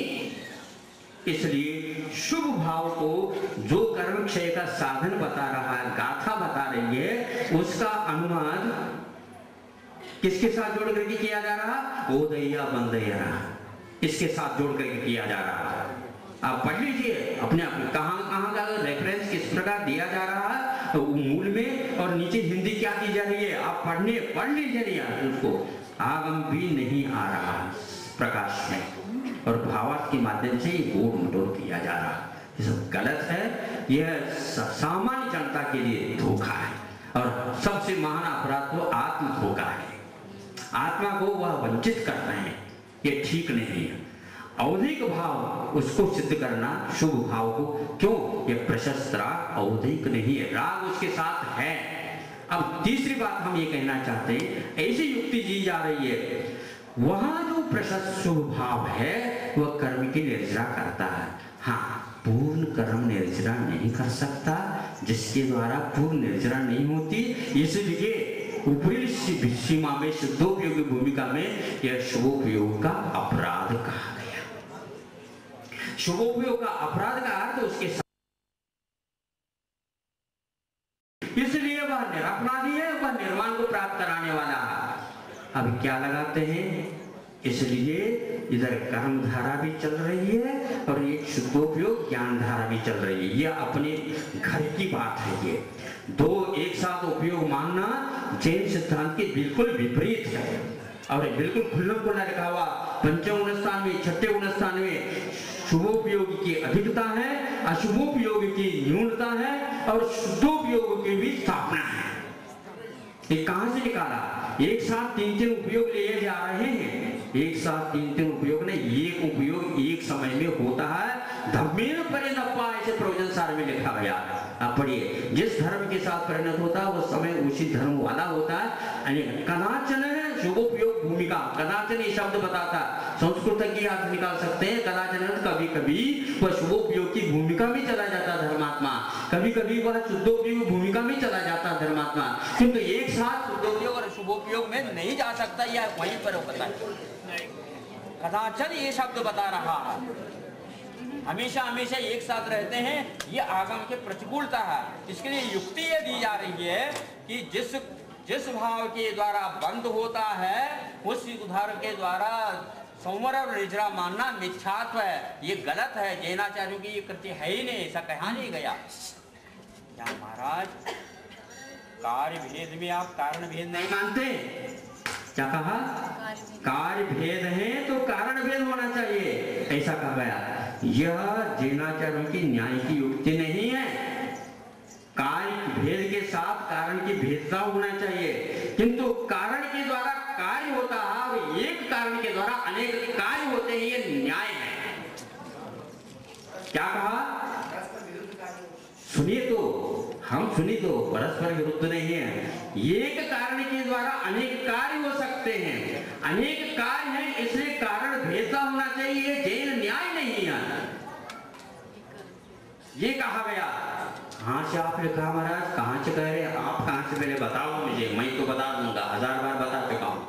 इसलिए शुभ भाव को जो कर्म क्षय का साधन बता रहा है, गाथा बता रही है, उसका अनुमान किसके साथ जोड़ करके किया जा रहा? ओदैया बंदैया, इसके साथ जोड़ करके किया जा रहा है। आप पढ़ लीजिए अपने आप में कहां का रेफरेंस किस प्रकार दिया जा रहा है तो मूल में, और नीचे हिंदी क्या दी जा रही है आप पढ़ लीजिए। उसको आगम भी नहीं आ रहा प्रकाश में, और भावार्थ के माध्यम से गोड़ मटोड़ किया जा रहा है। ये सब गलत है। यह सामान्य जनता के लिए धोखा है, और सबसे महान अपराध तो आत्म धोखा है। आत्मा को वह वंचित कर रहे हैं, ये ठीक नहीं है। औधिक भाव उसको सिद्ध करना, शुभ भाव को, क्यों? ये प्रशस्त राग औधिक नहीं है, राग उसके साथ है। अब तीसरी बात हम ये कहना चाहते हैं, ऐसी युक्ति दी जा रही है, वहां जो प्रशस्त शुभ भाव है वह कर्म की निर्जरा करता है। हाँ, पूर्ण कर्म निर्जरा नहीं कर सकता, जिसके द्वारा पूर्ण निर्जरा नहीं होती। इसलिए ऊपरी सीमा में शुद्धोपयोग की भूमिका में यह शुभोपयोग का अपराध कहा गया। शुभोपयोग का अपराध का अर्थ उसके साथ, इसलिए वह निरपराधी है, वह निर्वाण को प्राप्त कराने वाला है। अब क्या लगाते हैं? इसलिए इधर कर्म धारा भी चल रही है और एक शुद्धोपयोग ज्ञान धारा भी चल रही है। यह अपने घर की बात है। ये दो एक साथ उपयोग मानना जैन सिद्धांत के बिल्कुल विपरीत है, और बिल्कुल खुल्लम खुल्ला लिखा हुआ पंचम गुणस्थान में, छठे गुणस्थान में शुभोपयोग की अधिकता है, अशुभोपयोग की न्यूनता है, और शुद्धोपयोग की भी स्थापना है। ये कहां से निकाला? एक साथ तीन तीन उपयोग लिए जा रहे हैं। एक साथ तीन तीन उपयोग नहीं, एक उपयोग एक समय में होता है। धम्मेन परिणप्पा, ऐसे प्रवचन सार में लिखा गया। आप पढ़िए, जिस धर्म के साथ परिणत होता है वो समय उसी धर्म वाला होता है। कदाचन है शुभोपयोग भूमिका, कदाचन ये शब्द बताता, संस्कृत की आप निकाल सकते हैं। कदाचन कभी कभी वह शुभोपयोग की भूमिका में चला जाता धर्मात्मा, कभी कभी वह शुद्धोपयोग भूमिका में चला जाता धर्मात्मा, किंतु एक साथ शुद्धोपयोग और शुभोपयोग में नहीं जा सकता। यह वहीं पर होता है। कदाचन ये शब्द बता रहा है, हमेशा हमेशा एक साथ रहते हैं, ये आगम के प्रतिकूलता है। इसके लिए युक्ति ये दी जा रही है कि जिस भाव के द्वारा बंद होता है उस उदाहरण के द्वारा संवर और निर्जरा मानना मिथ्यात्व है, ये गलत है। जैनाचार्यों की ये कृत्य है ही नहीं, ऐसा कहा नहीं गया। क्या महाराज, कार्य भेद में आप कारण भेद नहीं मानते? क्या कहा? कार्य भेद है तो कारण भेद होना चाहिए, ऐसा कहा गया। यह जैनाचार्यों की न्याय की युक्ति नहीं है। कार्य भेद के साथ कारण की भेदता होना चाहिए, किंतु कारण के द्वारा कार्य होता है और एक कारण के द्वारा अनेक कार्य होते हैं, ये न्याय है। क्या कहा? सुनिए तो, हम सुनिए तो, परस्पर विरुद्ध नहीं है। एक कारण के द्वारा अनेक कार्य हो सकते हैं, अनेक कार्य हैं, इसलिए कारण भेदता होना चाहिए, जैन न्याय नहीं है, ये कहा गया। कहां से आप लिखा महाराज? कहां से कह रहे? आप कहां से? पहले बताओ मुझे, मैं तो बता दूंगा, 1000 बार बता चुका हूं।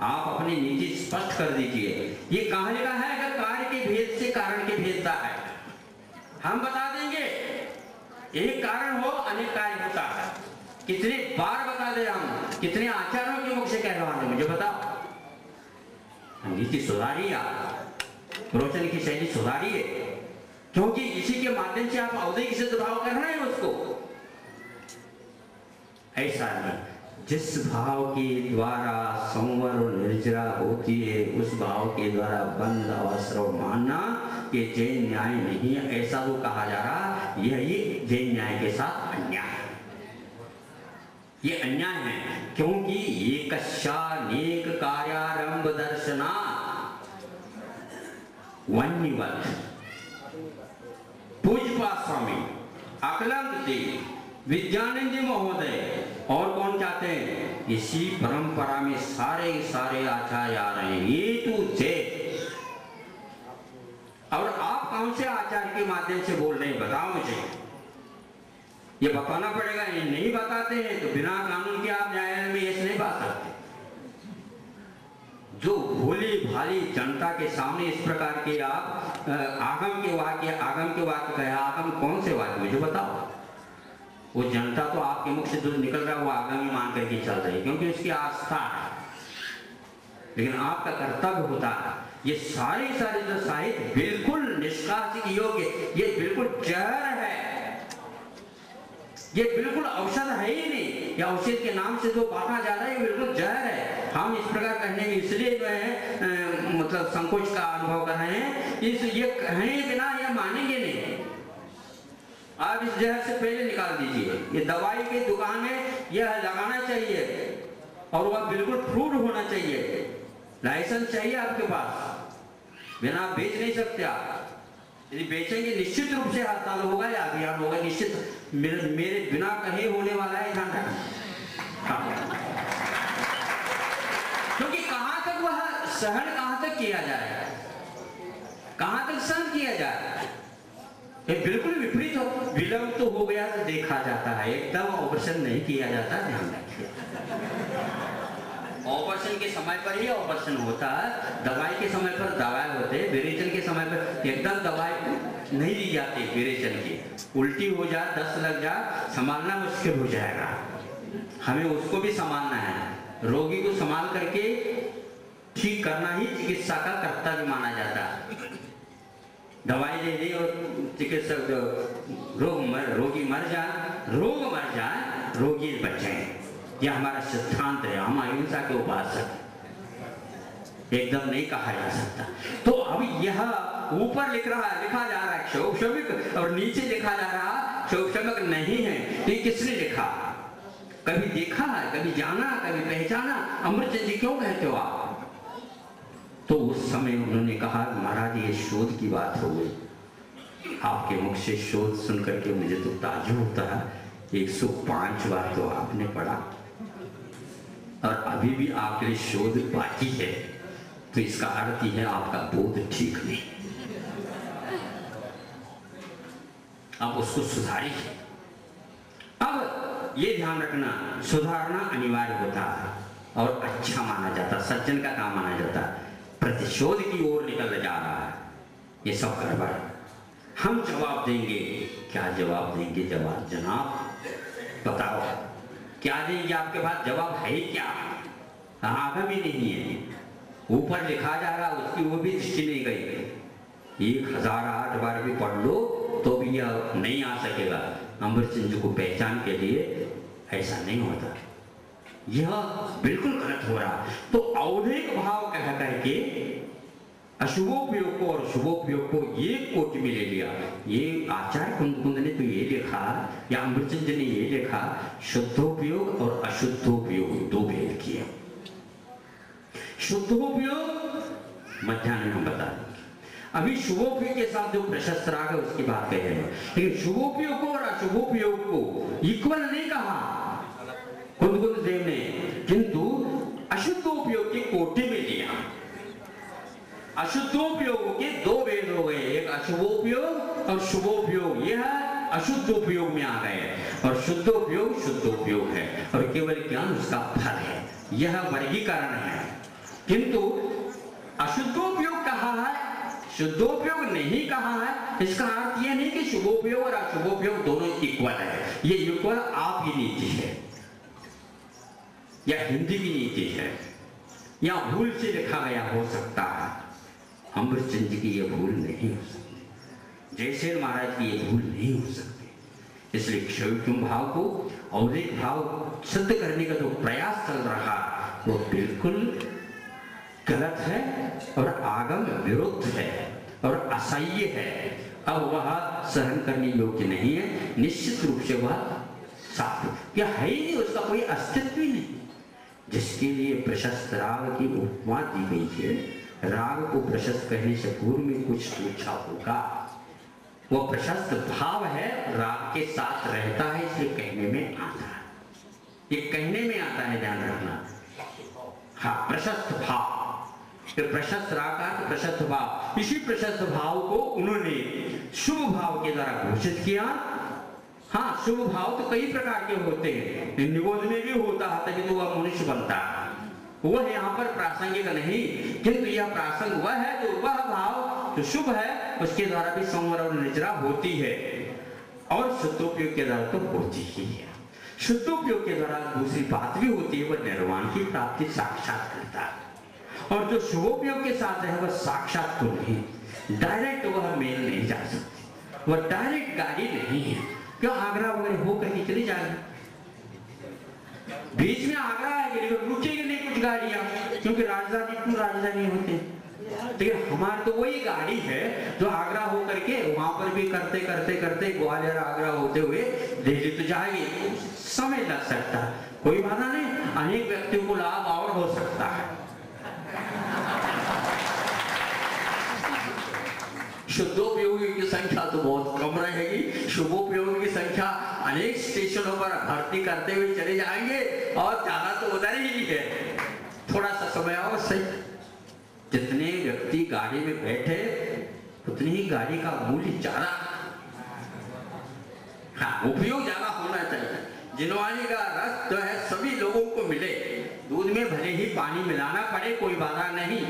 आप अपनी नीति स्पष्ट कर दीजिए। ये कहां लिखा है कि कार्य के भेद से कारण के भेदता है? हम बता देंगे, एक कारण हो अनेक कार्य होता है। कितने बार बता दे हम, कितने आचार्यों के मुख से कह रहा हूं, मुझे बताओ। नीति सुधारिए, आप रोचन की शैली सुधारिए, क्योंकि इसी के माध्यम से आप औदिक सिद्ध भाव कर रहे हैं उसको। ऐसा नहीं, जिस भाव के द्वारा संवर और निर्जरा होती है उस भाव के द्वारा बंद अवसर मानना कि जैन न्याय नहीं है, ऐसा वो कहा जा रहा, यही जैन न्याय के साथ अन्याय है। ये अन्याय है क्योंकि एकस्यानेक कार्यारंभ दर्शना वन्यवत पूज्यपा स्वामी अकलंक जी विद्यानंद जी महोदय और कौन चाहते हैं, इसी परंपरा में सारे सारे आचार्य आ रहे हैं, ये टू जेड। और आप कौन से आचार्य के माध्यम से बोल रहे हैं बताओ मुझे, ये बताना पड़ेगा। ये नहीं बताते हैं तो बिना कानून के आप न्यायालय में ऐसे नहीं बात सकते। जो भोली भाली जनता के सामने इस प्रकार के आप आगम के वाक्य कहे, आगम कौन से वाक्य मुझे बताओ। वो जनता तो आपके मुख से जो निकल रहा है वो आगम ही मान करके चल रही है क्योंकि उसकी आस्था है, लेकिन आपका कर्तव्य होता है ये सारे जो साहित्य बिल्कुल निष्कासित योग्य, ये बिल्कुल जहर है, ये बिल्कुल औषध है ही नहीं, या औषध के नाम से जो बांटा जा रहा है ये बिल्कुल जहर है। हम इस प्रकार कहने में इसलिए जो है मतलब संकोच का अनुभव कर रहे हैं, ये कहने बिना ये मानेंगे नहीं। आप इस जहर से पहले निकाल दीजिए, ये दवाई की दुकान में यह लगाना चाहिए और वह बिल्कुल प्रूव होना चाहिए, लाइसेंस चाहिए आपके पास, बिना आप बेच नहीं सकते। आप यदि बेचेंगे निश्चित रूप से हड़ताल होगा या अभियान होगा, निश्चित मेरे बिना कहे होने वाला है, ध्यान रखना। क्योंकि कहां तक वह सहन कहां तक किया जाए, कहां तक सहन किया जाए, ये बिल्कुल विपरीत हो। विलंब तो हो गया तो देखा जाता है, एकदम ऑपरेशन नहीं किया जाता, ध्यान रखिए। ऑपरेशन के समय पर ही ऑपरेशन होता है, दवाई के समय पर दवाई होते हैं, विरेचन के समय पर एकदम दवाई नहीं दी जाती। विरेचन की उल्टी हो जाए, दस्त लग जाए, संभालना मुश्किल हो जाएगा, हमें उसको भी संभालना है। रोगी को संभाल करके ठीक करना ही चिकित्सा का कर्तव्य माना जाता है। दवाई दे दी और चिकित्सक रोगी मर जाए, रोग मर जाए, रोगी बचे, यह हमारा सिद्धांत है। हम अहिंसा के उपासक, एकदम नहीं कहा जा सकता। तो अब यह ऊपर लिखा जा रहा है क्षोभशमिक और नीचे लिखा जा रहा क्षोभशमिक नहीं है। ये किसने लिखा, कभी देखा है, कभी जाना, कभी पहचाना? अमृतचंद जी क्यों कहते हो आप? तो उस समय उन्होंने कहा महाराज ये शोध की बात हो गई, आपके मुख से शोध सुन करके मुझे तो ताज्जुब होता है। 105 बार तो आपने पढ़ा और अभी भी आपके लिए शोध बाकी है, तो इसका अर्थ यह है आपका बोध ठीक नहीं, आप उसको सुधारिए। अब ये ध्यान रखना, सुधारना अनिवार्य होता है और अच्छा माना जाता, सज्जन का काम माना जाता। प्रतिशोध की ओर निकल जा रहा है, ये सब गड़बड़। हम जवाब देंगे, क्या जवाब देंगे? जवाब जनाब बताओ क्या देंगे? आपके पास जवाब है ही क्या? आगम ही नहीं है, ऊपर लिखा जा रहा उसकी वो भी दृष्टि नहीं गई। 1008 बार भी पढ़ लो तो भी यह नहीं आ सकेगा। अमृतचंद जी को पहचान के लिए ऐसा नहीं होता, यह बिल्कुल गलत हो रहा। तो औधिक भाव कह करके अशुभोपयोग को और शुभोपयोग को एक कोटि में ले लिया। ये आचार्य कुंद ने तो ये लिखा या अमृतचंद जी ने ये लिखा, शुद्धोपयोग और अशुद्धोपयोग दो भेद किए। शुद्धोपयोग मध्याह्न हम बता देंगे, अभी शुभोपयोग के साथ जो प्रशस्त राग है उसकी बात कह रहे हैं। लेकिन शुभोपयोग को और अशुभोपयोग को इक्वल नहीं कहा कुंद देव ने, किंतु अशुद्धोपयोग की कोटि में लिया। अशुद्धोपयोग के दो भेद हो गए, एक अशुभोपयोग और शुभोपयोग। यह अशुद्धोपयोग में आ गए और शुद्धोपयोग शुद्धोपयोग है और केवल ज्ञान उसका फल है, यह वर्गीकरण है। किंतु अशुद्धोपयोग कहा है, शुद्धोपयोग नहीं कहा है। इसका अर्थ यह नहीं कि शुभोपयोग और अशुभोपयोग दोनों इक्वल है, ये इक्वल आपकी नीति है या हिंदी की नीति है या भूल से लिखा गया हो सकता है। अमृतचंद जी की यह भूल नहीं हो सकती, जयसेन महाराज की यह भूल नहीं हो सकती। इसलिए क्षयोक्युम भाव को औधिक भाव सिद्ध करने का जो प्रयास चल रहा वो बिल्कुल गलत है और आगम विरुद्ध है। और असह्य है, अब वह सहन करने योग्य नहीं है, निश्चित रूप से वह सात्विक क्या है ही नहीं, उसका कोई अस्तित्व ही नहीं। जिसके लिए प्रशस्त राग की उपमा दी गई है, राग को प्रशस्त कहने से पूर्व में कुछ पूछा होगा। वो प्रशस्त भाव है, राग के साथ रहता है, इसलिए कहने में आता है, ये कहने में आता है, ध्यान रखना। हाँ, प्रशस्त भाव, फिर प्रशस्त राग का प्रशस्त भाव, इसी प्रशस्त भाव को उन्होंने शुभ भाव के द्वारा घोषित किया। हाँ, शुभ भाव तो कई प्रकार के होते हैं, निबोध में भी होता है, तभी तो वह मनुष्य बनता है, वह यहाँ पर प्रासंगिक नहीं, किंतु यह प्रासंग वह है जो वह भाव जो शुभ है उसके द्वारा भी संवर और निजरा होती है, और शुद्धोपयोग के द्वारा तो होती ही है। शुद्धोपयोग के द्वारा दूसरी बात भी होती है, वह निर्वाण की प्राप्ति साक्षात करता है, और जो शुभोपयोग के साथ है वह साक्षात तो नहीं, डायरेक्ट वह मेल नहीं जा सकती, वह डायरेक्ट गाड़ी नहीं है। क्यों आगरा वगैरह हो करके चली जाएगी, बीच में आगरा है, रुकेगी नहीं कुछ गाड़ियां, क्योंकि राजधानी टू राजधानी होते हैं। लेकिन हमारी तो वही गाड़ी है जो आगरा हो करके वहां पर भी करते करते करते ग्वालियर आगरा होते हुए दिल्ली तो जाएगी, समय लग सकता है, कोई बाधा नहीं, अनेक व्यक्तियों को लाभ और हो सकता है। शुद्धोपयोगी की संख्या तो बहुत कम रहेगी, शुभोपयोगी की संख्या अनेक स्टेशनों पर भर्ती करते हुए चले जाएंगे, और ज्यादा तो उधर ही है, थोड़ा सा समय और सही। जितने व्यक्ति गाड़ी में बैठे उतनी ही गाड़ी का मूल्य ज्यादा, हाँ, उपयोग ज्यादा होना चाहिए। जिनवानी का रस जो है सभी लोगों को मिले, दूध में भले ही पानी मिलाना पड़े कोई बाधा नहीं,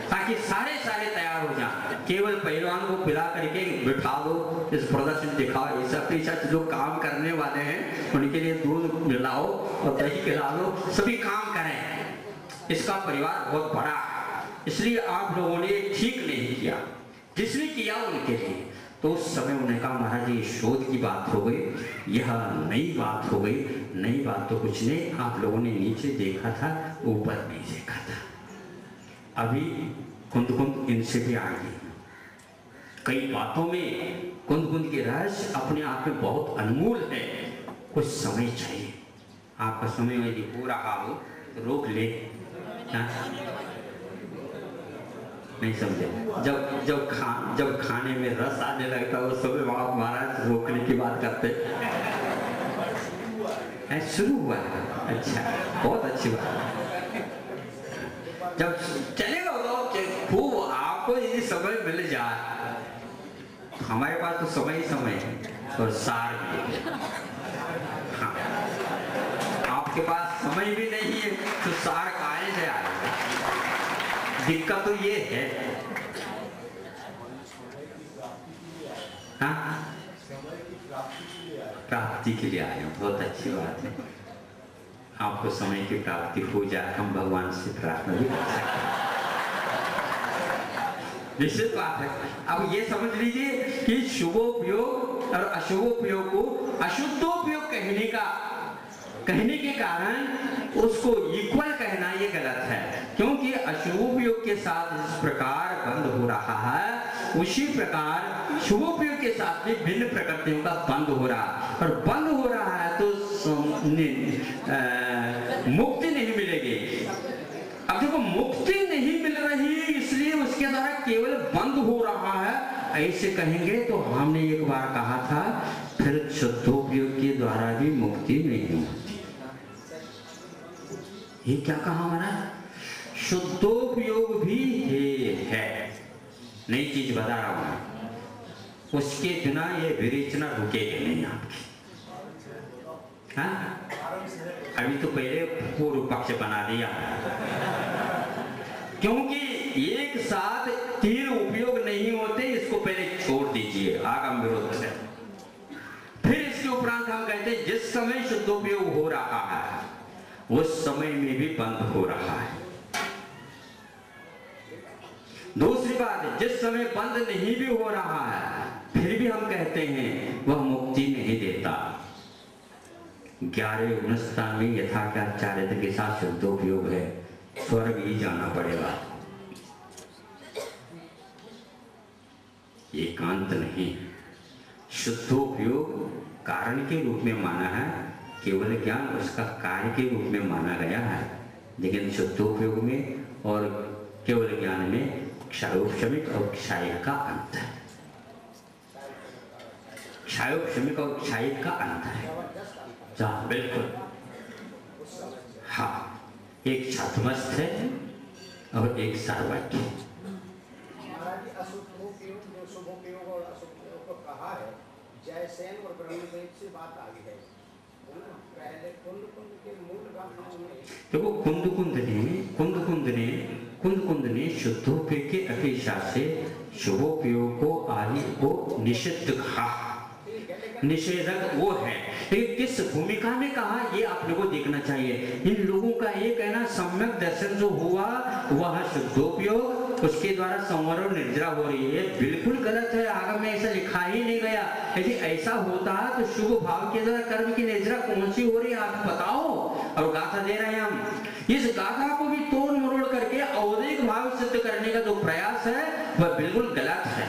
ताकि सारे तैयार हो जाए। केवल पहलवान को पिला करके बिठा दो, इस प्रदर्शन दिखाओ, ऐसा पीछा जो काम करने वाले हैं उनके लिए दूध मिलाओ और दही खिला दो, सभी काम करें। इसका परिवार बहुत बड़ा है, इसलिए आप लोगों ने ठीक नहीं किया, जिसने किया उनके लिए। तो उस समय उन्होंने कहा महाराज ये शोध की बात हो गई, यह नई बात हो गई। नई बात तो कुछ नहीं, आप लोगों ने नीचे देखा था, ऊपर नहीं देखा था। अभी कुंद इनसे भी आगे, कई बातों में कुंद के रहस्य अपने आप में बहुत अनमोल है, कुछ समय चाहिए। आपका समय यदि हो रहा हो तो रोक ले, नहीं समझे? जब खाने में रस आने लगता है उस समय आप महाराज रोकने की बात करते हैं। शुरू हुआ है, अच्छा, बहुत अच्छी बात। जब चलेगा खूब, आपको यदि समय मिल जाए, हमारे पास तो समय ही समय है और सार भी है। हाँ, आपके पास समय भी नहीं है तो सार कहाँ से आएगा? दिक्कत तो ये है। हाँ, प्राप्ति के लिए आए, बहुत अच्छी बात है। आपको समय की प्राप्ति हो जाए, हम भगवान से प्रार्थना भी कर सकते हैं, निश्चित बात है। अब ये समझ लीजिए कि शुभोपयोग और अशुभोपयोग को अशुद्धोपयोग कहने के कारण उसको इक्वल कहना ये गलत है, क्योंकि अशुभोपयोग के साथ जिस प्रकार बंद हो रहा है उसी प्रकार शुभोपयोग के साथ भी भिन्न प्रकृतियों का बंद हो रहा है, और बंद हो रहा है तो मुक्ति नहीं मिलेगी। अब देखो, मुक्ति नहीं मिल रही इसलिए उसके द्वारा केवल बंद हो रहा है, ऐसे कहेंगे तो हमने एक बार कहा था, फिर शुद्धोपयोग के द्वारा भी मुक्ति नहीं होती। ये क्या कहा हमारा? शुद्धोपयोग भी है, नई चीज बता रहा हूं, उसके बिना ये विवेचना रुकेगी नहीं आपकी। हाँ, अभी तो पहले पूर्व पक्ष बना दिया, क्योंकि एक साथ तीन उपयोग नहीं होते, इसको पहले छोड़ दीजिए आगम विरोध से। फिर इसके उपरांत हम कहते हैं जिस समय शुद्धोपयोग हो रहा है उस समय में भी बंद हो रहा है। दूसरी बात है, जिस समय बंद नहीं भी हो रहा है फिर भी हम कहते हैं वह मुक्ति नहीं देता। 11:49 में यथाचार्यता के साथ शुद्धोपयोग है, स्वर्ग ही जाना पड़ेगा। एकांत नहीं। शुद्धोपयोग कारण के रूप में माना है, केवल ज्ञान उसका कार्य के रूप में माना गया है। लेकिन शुद्धोपयोग में और केवल ज्ञान में क्षयोपशमिक और क्षायिक का अंतर है। क्षयोपशमिक और क्षायिक का अंतर है। हाँ बिल्कुल, हाँ, एक छात्रमस्त है और एक सर्वज्ञ। जयसेन और ब्रह्मदेव से बात आ गई है ना, पहले कुंद के मूल गाथाओं में देखो कुंद ने शुद्धोपयोग के अपेक्षा से शुभोपयोग को आदि को निषिद्ध कहा। निषेधक वो है, लेकिन किस भूमिका में कहा ये आपने को देखना चाहिए। इन लोगों का ये कहना सम्यक दर्शन जो हुआ वह शुद्धोपयोग, उसके द्वारा संवर और निर्जरा हो रही है, बिल्कुल गलत है। आगम में ऐसा लिखा ही नहीं गया। यदि ऐसा होता तो शुभ भाव के द्वारा कर्म की निर्जरा कौन सी हो रही है आप बताओ। और गाथा दे रहे हैं हम, इस गाथा को भी तोड़ मरोड़ करके औदिक भाव सिद्ध करने का जो प्रयास है वह बिल्कुल गलत है।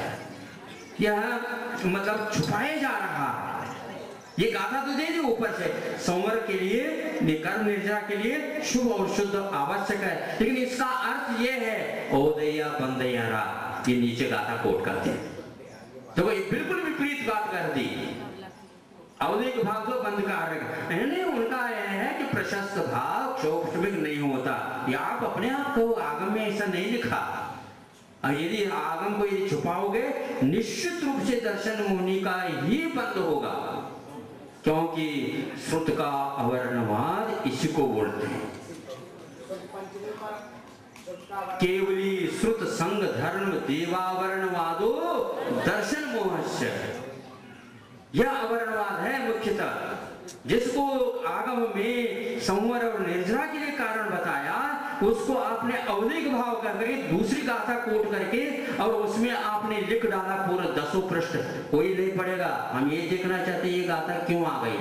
यह मतलब छुपाया जा रहा है। ये गाथा तो दे दी ऊपर से, संवर के लिए, कर्म निर्जरा के लिए शुभ और शुद्ध आवश्यक है, लेकिन इसका अर्थ ये है औदया बंदयारा, ये नीचे गाथा कोट करते हैं। तो ये बिल्कुल विपरीत बात कर दी। औदिक भाव तो बंद कर, उनका यह है कि प्रशस्त भाव क्षोभशमिक नहीं होता। या आप अपने आप को, आगम में ऐसा नहीं लिखा। यदि आगम को यदि छुपाओगे निश्चित रूप से दर्शन मुनि का ही बंद होगा, क्योंकि श्रुत का अवर्णवाद इसी को बोलते हैं। केवली श्रुत संग धर्म देवावरणवादो दर्शन मोहस्य, यह अवर्णवाद है मुख्यतः, जिसको आगम में संवर और निर्जरा के लिए कारण बताया, उसको आपने अवधिक भाव करके दूसरी गाथा कोट करके और उसमें आपने लिख डाला पूरा 10 पृष्ठ। कोई नहीं पड़ेगा। हम ये देखना चाहते ये गाथा क्यों आ गई।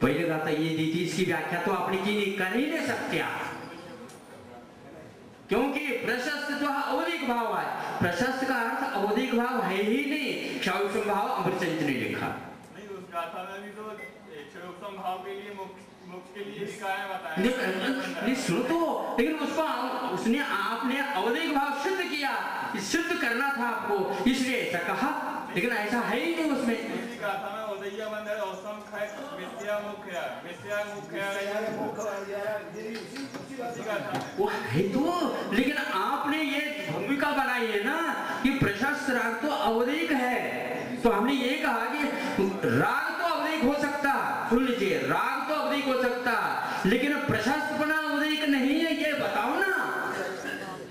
पहले गाथा ये दी थी, इसकी व्याख्या तो आपने की नहीं, कर ही नहीं सकते आप, क्योंकि प्रशस्त जो अवधिक भाव है, प्रशस्त का अर्थ अवधिक भाव है ही नहीं। क्षयोपम भाव अमृतचंद्र ने लिखा नहीं, उस गाथा में भी तो क्षयोपम भाव के लिए मोक्ष के लिए निकाय बताया। नहीं सुनो तो, लेकिन उसको उसने आपने अवधिक भाव सिद्ध किया, सिद्ध करना था आपको, इसलिए ऐसा कहा, लेकिन ऐसा है ही नहीं उसमें। गाथा में औदया बंदर औसम खाए मिथ्या मुख्य वो है तो, लेकिन आपने ये भूमिका बनाई है ना कि प्रशस्त राग तो अवधिक है, तो हमने ये कहा कि राग तो अवधिक हो सकता, सुन लीजिए, राग तो अवधिक हो सकता, लेकिन प्रशस्त बना अवधिक नहीं है, ये बताओ ना।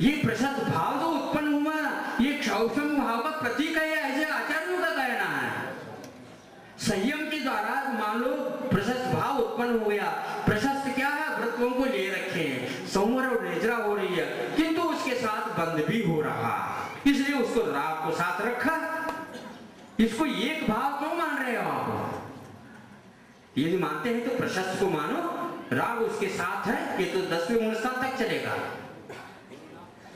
ये प्रशस्त भाव जो उत्पन्न हुआ, ये क्षौषम भाव का प्रतीक है, ऐसे आचार्यों का कहना है। संयम के द्वारा मान लो प्रशस्त भाव उत्पन्न हो गया। प्रशस्त क्या है, व्रतों को ले रखे हैं, संवर और निर्जरा हो रही है, किंतु उसके साथ बंद भी हो रहा, इसलिए उसको राग को साथ रखा। इसको एक भाव क्यों मान रहे हो आप? यदि मानते हैं तो प्रशस्त को मानो, राग उसके साथ है, ये तो 10वें अनुष्ठान तक चलेगा।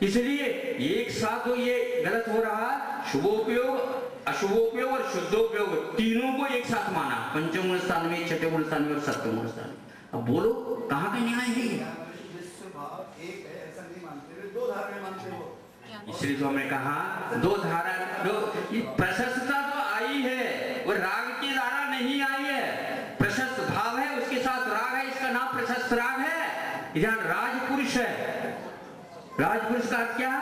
इसलिए एक साथ तो ये गलत हो रहा, शुभोपयोग, अशुभोपयोग और शुद्धोपयोग तीनों को एक साथ माना, पंचम अनुष्ठान में, छठे अनुष्ठान में और सप्तम अनुष्ठान में। अब बोलो कहाँ का न्याय है? इसलिए तो हमने कहा दो धारा, प्रशस्तता तो आई है, वो राग की धारा नहीं आई है। प्रशस्त भाव है, उसके साथ राग है, इसका नाम प्रशस्त राग है। यहाँ राजपुरुष है, राजपुरुष का क्या,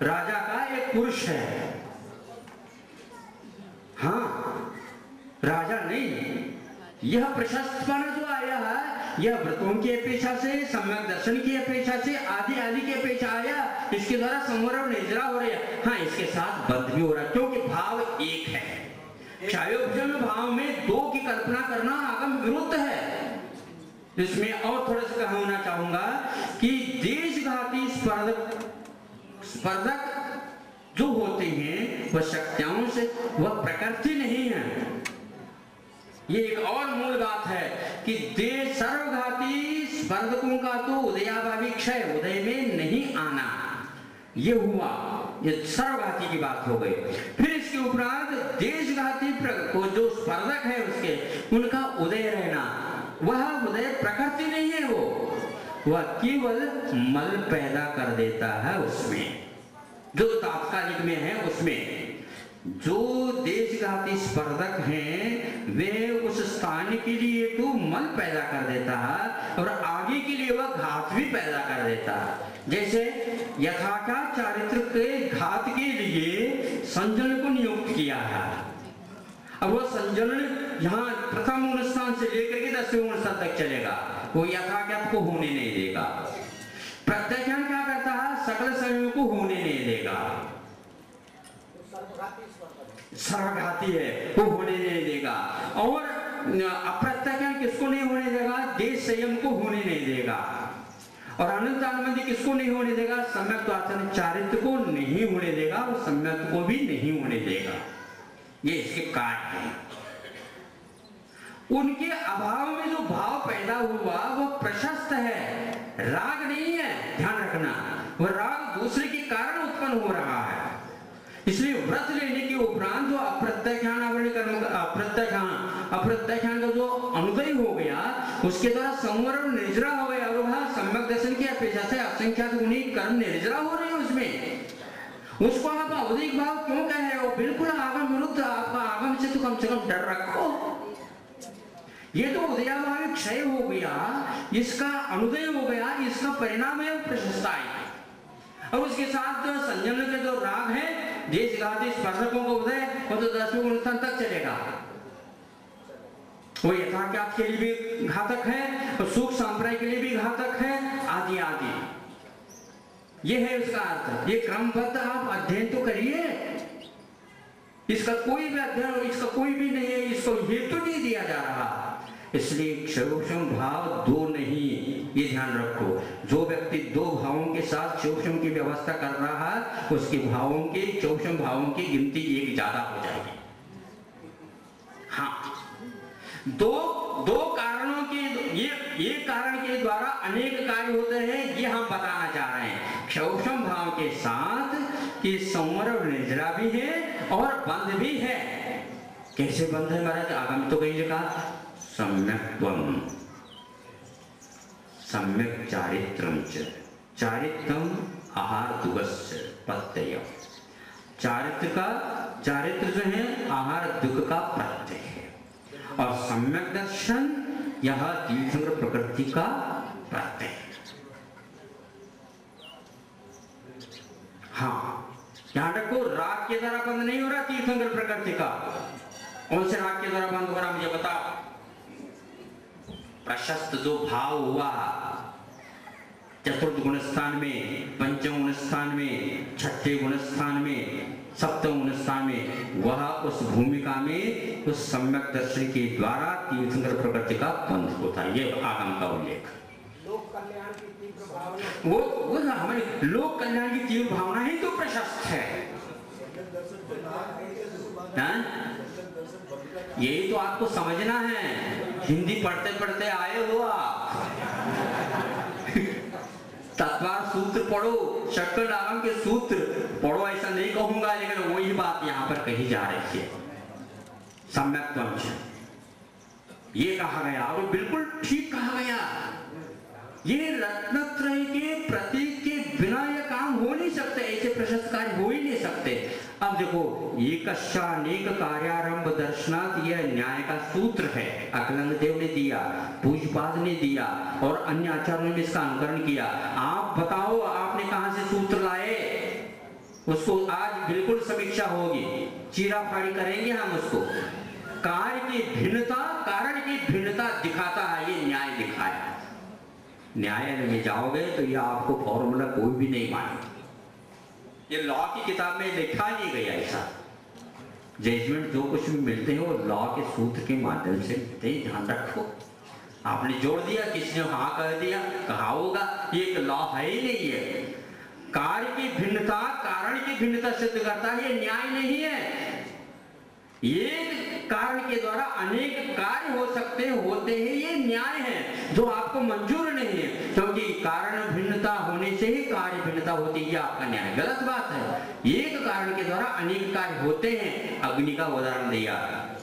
राजा का एक पुरुष है, हाँ राजा नहीं। यह प्रशस्तपना जो आया है, यह व्रतों की अपेक्षा से, सम्यक दर्शन की अपेक्षा से, आदि आदि की अपेक्षा आया, इसके द्वारा संवर और निर्जरा हो रही है। हाँ, इसके साथ बंध भी हो रहा है, क्योंकि भाव एक है। क्षयोपम भाव में दो की कल्पना करना आगम विरुद्ध है। इसमें और थोड़ा सा कहना चाहूंगा कि देशघाती स्पर्धक जो होते हैं वह शक्तियांश, वह प्रकृति नहीं है। ये एक और मूल बात है कि देश सर्वघाती स्पर्धकों का तो उदयाभावी क्षय, उदय में नहीं आना, ये हुआ। ये सर्वघाती की बात हो गई। फिर इसके उपरांत देशघाती को जो स्पर्धक है उसके उनका उदय रहना, वह उदय प्रकृति नहीं है, वह केवल मल पैदा कर देता है उसमें, जो तात्कालिक में है उसमें। जो देशघाती स्पर्धक हैं वे उस स्थान के लिए तो मल पैदा कर देता है और आगे के लिए वह घात भी पैदा कर देता है। जैसे यथाका चारित्र के घात के लिए संजन को नियुक्त किया है। अब वह संजन यहाँ प्रथम अनुष्ठान से लेकर के 10वें अनुष्ठान तक चलेगा, वो यथाज्ञात को होने नहीं देगा। प्रत्याख्यान क्या करता है, सकल समय को होने नहीं देगा, सर्वघाती है, वो होने नहीं देगा। और अप्रत्याख्यान किसको नहीं होने देगा, देश संयम को होने नहीं देगा। और अनंत अनुबंधी किसको नहीं होने देगा, सम्यक आचरण चारित्र को नहीं होने देगा और सम्यक को भी नहीं होने देगा। ये इसके कार्य हैं। उनके अभाव में जो भाव पैदा हुआ वह प्रशस्त है, राग नहीं है, ध्यान रखना। वह राग दूसरे के कारण उत्पन्न हो रहा है। इसलिए व्रत लेने के उपरांत जो अप्रत्याख्यान अप्रत्याख्यान का जो अनुदय हो गया उसके द्वारा संवर और निर्जरा हो गया। और वह सम्यक दर्शन की अपेक्षा से असंख्यात गुणी कर्म निर्जरा हो रहे हैं उसमें। उसको आप अवधिक भाव क्यों कह रहे हो, बिल्कुल आगम विरुद्ध। आपका आगम से तो कम डर रखो। ये तो उदयाभावी क्षय हो गया, इसका अनुदय हो गया, इसका परिणाम है प्रशस्ताई। और उसके साथ जो संयम के जो राग है देशघाती स्पर्धकों को उदय, वो तो 10वें अनुष्ठान तक चलेगा। वो यथाज्ञात के लिए भी घातक है और सुख संप्रदाय के लिए भी घातक है, आदि आदि। ये है उसका अर्थ। ये क्रमबद्ध आप अध्ययन तो करिए, इसका कोई भी अध्ययन, इसका कोई भी नहीं है, इसको हेतु तो नहीं दिया जा रहा। इसलिए क्षयोक्षम भाव दो नहीं, ये ध्यान रखो। जो व्यक्ति दो भावों के साथ क्षयोक्षम की व्यवस्था कर रहा है उसके भावों के क्षयोक्षम भावों की गिनती एक ज्यादा हो जाएगी। हाँ, दो कारणों के, ये कारण के द्वारा अनेक कार्य होते हैं, ये हम बताना चाह रहे हैं। क्षयोक्षम भाव के साथ कि संवर और निर्जरा भी है और बंध भी है। कैसे बंध है महाराज, आगम तो कहीं लिखा सम्यक्त्वम सम्यक चारित्रम च चारित्रम आहार दुगस्य प्रत्यय। चारित्र जो है आहार दुख का प्रत्यय है और सम्यक दर्शन यह तीर्थंकर प्रकृति का प्रत्यय है। हाँ, ध्यान रखो, राग के द्वारा बंद नहीं हो रहा तीर्थंकर प्रकृति का। कौन से राग के द्वारा बंद हो रहा मुझे बताओ। प्रशस्त जो भाव हुआ चतुर्थ गुणस्थान में, पंचम गुणस्थान में, छठे गुणस्थान में, सप्तम गुणस्थान में, वह उस भूमिका में उस सम्यक दर्शन के द्वारा तीर्थंकर प्रकृति का बंध होता है। ये आगम का उल्लेख। लोक कल्याण की तीव्र भावना, वो हमारे लोक कल्याण की तीव्र भावना ही तो प्रशस्त है। यही तो आपको समझना है। हिंदी पढ़ते पढ़ते आए हो आप, तत्वार सूत्र पढ़ो, शक्कर आगम के सूत्र पढ़ो, ऐसा नहीं कहूंगा, लेकिन वही बात यहाँ पर कही जा रही है। सम्यक्त्वम ये कहा गया और बिल्कुल ठीक कहा गया। ये रत्नत्रय के प्रतीक के बिना यह काम हो नहीं सकते, ऐसे प्रशस्त कार्य हो ही नहीं सकते। अब देखो, एकश्चानेक कार्यारंभ दर्शनात् यह न्याय का सूत्र है। अकलंग देव ने दिया, पूज्यपाद ने दिया और अन्य आचार्यों ने इसका अनुकरण किया। आप बताओ आपने कहां से सूत्र लाए? उसको आज बिल्कुल समीक्षा होगी, चीरा फाड़ी करेंगे हम उसको। कार्य की भिन्नता कारण की भिन्नता दिखाता है, ये न्याय दिखाया। न्यायालय में जाओगे तो ये आपको फॉर्मूला कोई भी नहीं मानेगा। ये लॉ की किताब में लिखा नहीं गया ऐसा। जजमेंट जो कुछ भी मिलते हैं वो लॉ के सूत्र के माध्यम से मिलते हैं, ध्यान रखो। आपने जोड़ दिया, किसी ने हाँ कह दिया, कहा होगा, ये एक लॉ है ही नहीं है। कार्य की भिन्नता कारण की भिन्नता सिद्ध करता है, ये न्याय नहीं है। एक कारण के द्वारा अनेक कार्य हो सकते होते हैं, ये न्याय है जो आपको मंजूर नहीं है। क्योंकि कारण भिन्नता होने से ही कार्य भिन्नता होती है, आपका न्याय गलत बात है। एक कारण के द्वारा अनेक कार्य होते हैं। अग्नि का उदाहरण दिया,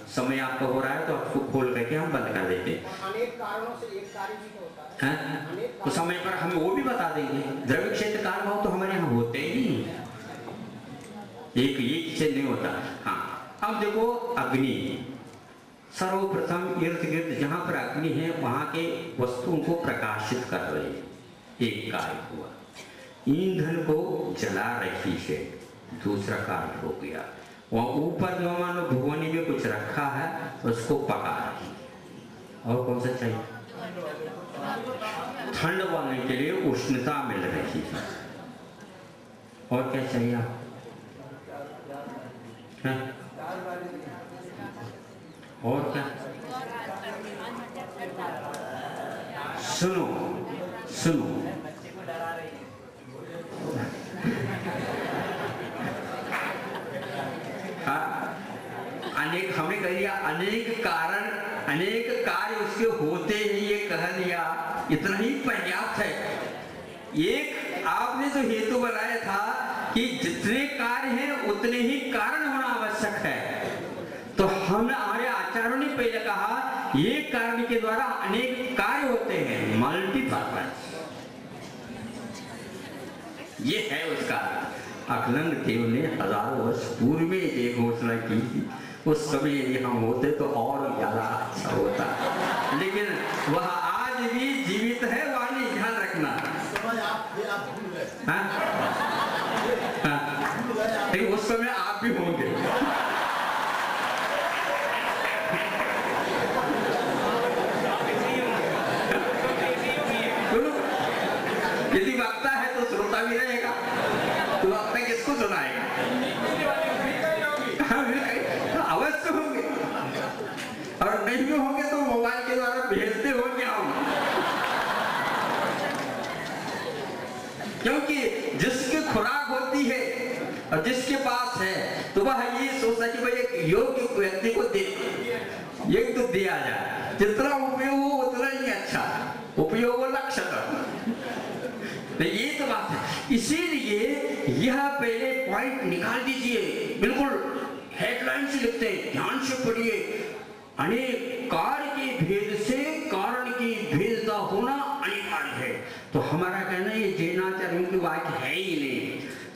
समय आपका हो रहा है तो आपको खोल करके हम बंद कर देते हैं। अनेक कारणों से एक कार्य भी होता है। तो समय पर हम वो भी बता देंगे। द्रव्य क्षेत्र काल भाव तो हमारे यहाँ होते ही एक से नहीं होता। हाँ, अब देखो अग्नि, सर्वप्रथम इर्द गिर्द जहां पर अग्नि है वहां के वस्तुओं को प्रकाशित कर रही है, एक कार्य हुआ। ईंधन को जला रही है, दूसरा कार्य हो गया। वहां ऊपर जो मानो भगोनी में कुछ रखा है उसको पका रही है। और कौन सा चाहिए? ठंड बनने के लिए उष्णता मिल रही है। और क्या चाहिए आप? और क्या? सुनो सुनो, अनेक हमें कह दिया, अनेक कारण अनेक कार्य उसके होते ही, ये कह दिया, इतना ही पर्याप्त है। एक आपने तो हेतु बनाया था कि जितने कार्य हैं उतने ही कारण होना आवश्यक है। तो हमने, हमारे आचार्यों ने पहले कहा एक कारण के द्वारा अनेक कार्य होते हैं, मल्टीपर्पज। ये है उसका। अखिलंग देव ने हजारों वर्ष पूर्व में ये घोषणा की थी। उस समय यदि हम होते तो और ज्यादा अच्छा होता, लेकिन वह आज भी जीवित है, वाणी ध्यान रखना। लेकिन उस समय आप भी होंगे। यदि वक्ता है तो श्रोता भी रहेगा, तो वक्ता किसको सुनाएगा? अवश्य होंगे, और नहीं भी होंगे तो मोबाइल के द्वारा भेजते होंगे हम। क्योंकि जिसकी खुराक होती है और जिसके पास है तो वह ये सोचता कि भाई एक योग्य व्यक्ति को दे, ये तो दिया जाए, जितना उपयोग हो उतना ही अच्छा, उपयोग लक्ष्य करना। ये तो बात है। इसीलिए यह पहले पॉइंट निकाल दीजिए, बिल्कुल हेडलाइन से लिखते हैं, ध्यान से पढ़िए। अनेक कार्य के भेद से कारण की भेदता होना अनिवार्य है। तो हमारा कहना है ये जैनाचार्यों की बात है ही नहीं।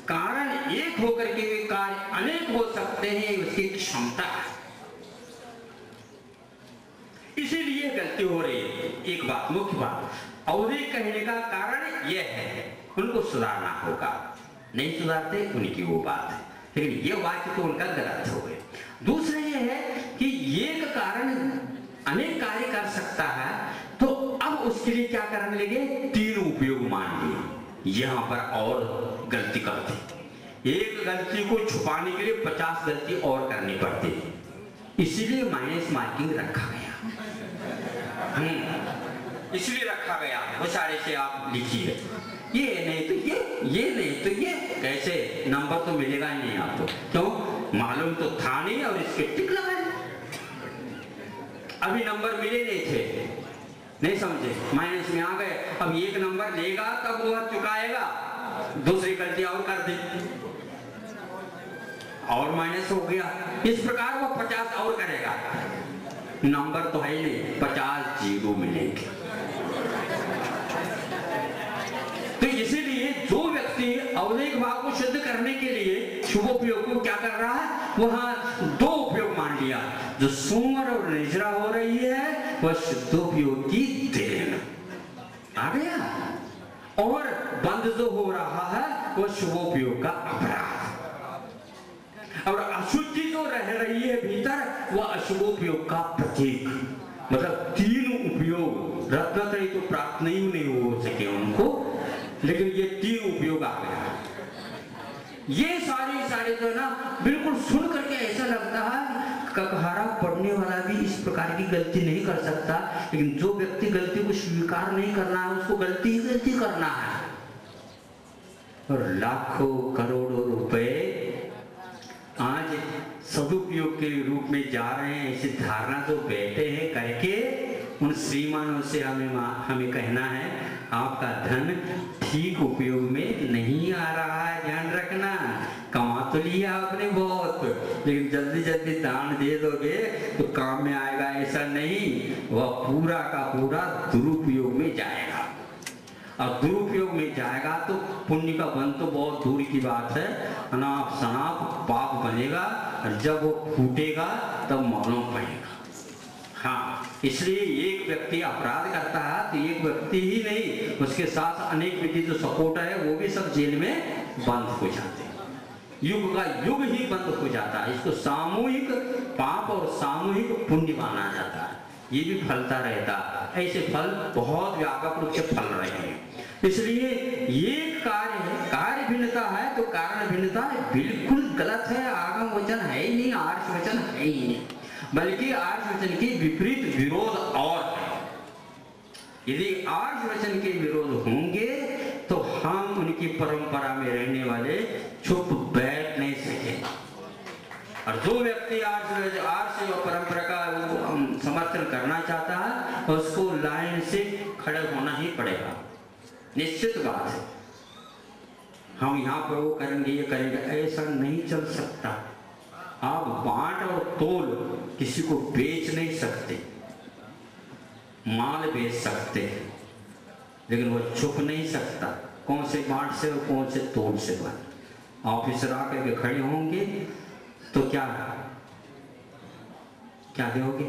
कारण एक होकर के वे कार्य अनेक हो सकते हैं, उसकी क्षमता है। इसीलिए गलती हो रही है। एक बात, मुख्य बात, अवधिक कहने का कारण यह है, उनको सुधारना होगा। नहीं सुधारते उनकी वो बात है, लेकिन ये वाक्य तो उनका गलत हो गया। दूसरा ये है कि एक कारण अनेक कार्य कर सकता है, तो अब उसके लिए क्या करने लगे? तीन उपयोग मान लिए। यहां पर और गलती करते, एक गलती को छुपाने के लिए 50 गलती और करनी पड़ती, इसीलिए माइनस मार्किंग रखा गया। इसलिए रखा गया, वो सारे से आप लिखिए, ये नहीं तो ये नहीं तो ये, कैसे नंबर तो मिलेगा ही नहीं आपको। क्यों? मालूम तो था नहीं और इसके टिक लगाए। अभी नंबर मिले नहीं थे, नहीं समझे, माइनस में आ गए। अब एक नंबर लेगा तब वह चुकाएगा, दूसरी गलती और कर दी और माइनस हो गया। इस प्रकार वह 50 और करेगा, नंबर तो है नहीं, 50 जीरो मिलेंगे। तो इसीलिए जो व्यक्ति अवधिक भाव को सिद्ध करने के लिए शुभ उपयोग को क्या कर रहा है, वहां दो उपयोग मान लिया। जो सुमर और निजरा हो रही है वह शुद्धोपयोग की देन आ गया, और बंद जो हो रहा है वह शुभोपयोग का अपराध। और अशुद्धि जो रह रही है भीतर वह अशुभोपयोग का प्रतीक। मतलब तीन उपयोग, रत्नत्रयी तो प्राप्त नहीं हो सके उनको, लेकिन ये तीन उपयोग आ गया। ये सारे जो ना बिल्कुल सुन करके ऐसा लगता है ककहारा पढ़ने वाला भी इस प्रकार की गलती नहीं कर सकता, लेकिन जो व्यक्ति गलती को स्वीकार नहीं करना है उसको गलती ही गलती करना है। और लाखों करोड़ों रुपए आज सदुपयोग के रूप में जा रहे हैं, ऐसी धारणा जो बैठे हैं करके, उन श्रीमानों से हमें कहना है, आपका धन ठीक उपयोग में नहीं आ रहा है, ध्यान रखना। कमा तो लिया आपने बहुत, लेकिन जल्दी जल्दी दान दे दोगे तो काम में आएगा ऐसा नहीं, वह पूरा का पूरा दुरुपयोग में जाएगा। और दुरुपयोग में जाएगा तो पुण्य का बन तो बहुत दूर की बात है, अनाप शनाप पाप बनेगा, और जब वो फूटेगा तब मालूम पड़ेगा। हाँ, इसलिए एक व्यक्ति अपराध करता है तो एक व्यक्ति ही नहीं, उसके साथ अनेक व्यक्ति जो सपोर्टर है वो भी सब जेल में बंद हो जाते हैं। युग का युग ही बंद हो जाता है। इसको सामूहिक पाप और सामूहिक पुण्य माना जाता है, ये भी फलता रहता है। ऐसे फल बहुत व्यापक रूप से फल रहे हैं। इसलिए ये कार्य भिन्नता है तो कारण भिन्नता बिल्कुल गलत है। आगम वचन है ही नहीं, आर्ष वचन है ही नहीं, बल्कि आर्ष वचन के विपरीत विरोध और है। यदि आर्ष वचन के विरोध होंगे तो हम उनकी परंपरा में रहने वाले चुप बैठ नहीं सके। और जो व्यक्ति आर्ष परंपरा का समर्थन करना चाहता है उसको लाइन से खड़े होना ही पड़ेगा, निश्चित बात है। हम यहाँ पर वो करेंगे ये करेंगे, ऐसा नहीं चल सकता। आप बांट और तोल किसी को बेच नहीं सकते, माल बेच सकते हैं, लेकिन वो छुप नहीं सकता कौन से बांट से और कौन से तोल से बांट। ऑफिसर आकर के खड़े होंगे तो क्या क्या दोगे?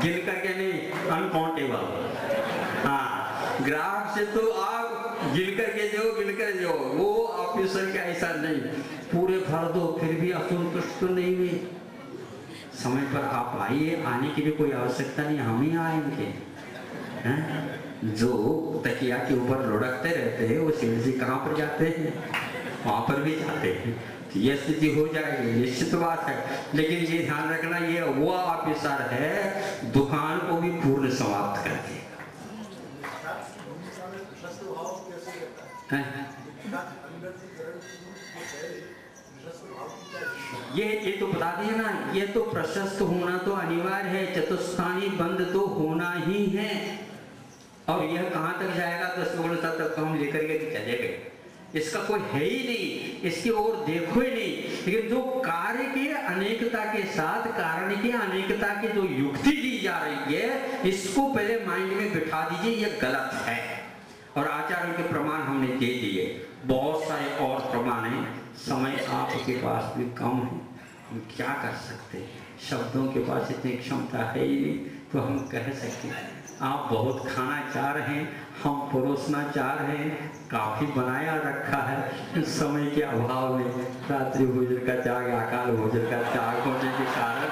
गिन करके नहीं, अनकाउंटेबल। हाँ, ग्राहक से तो आप गिन करके जो वो ऑफिसर का ऐसा नहीं, पूरे भर दो फिर भी असंतुष्ट तो नहीं हुए। समय पर आप आइए, आने की भी कोई आवश्यकता नहीं, हम ही आएंगे। जो तकिया के ऊपर लुढ़कते रहते हैं वो सेठ जी कहाँ पर जाते हैं, वहां पर भी जाते हैं। ये स्थिति हो जाएगी, निश्चित बात है। लेकिन ये ध्यान रखना, ये वो ऑफिसर है दुकान को भी पूर्ण समाप्त कर देगा। ये तो बता दिया ना, ये तो प्रशस्त होना तो अनिवार्य है, चतुस्थानी बंद तो होना ही है। और यह कहाँ तक जाएगा? 10 गुण तक तो हम लेकर के चले गए, इसका कोई है ही नहीं, इसकी ओर देखो ही नहीं। लेकिन जो कार्य के अनेकता के साथ कारण की अनेकता की जो युक्ति दी जा रही है, इसको पहले माइंड में बिठा दीजिए, ये गलत है। और आचार्यों के प्रमाण हमने दे दिए, बहुत सारे और प्रमाण हैं। समय आपके पास भी कम है, हम क्या कर सकते हैं? शब्दों के पास इतनी क्षमता है ही नहीं तो हम कह सकते हैं आप बहुत खाना चाह रहे हैं, हम परोसना चाह रहे हैं, काफी बनाया रखा है, समय के अभाव में रात्रि भोजन का त्याग, अकाल भोजन का त्याग होने के कारण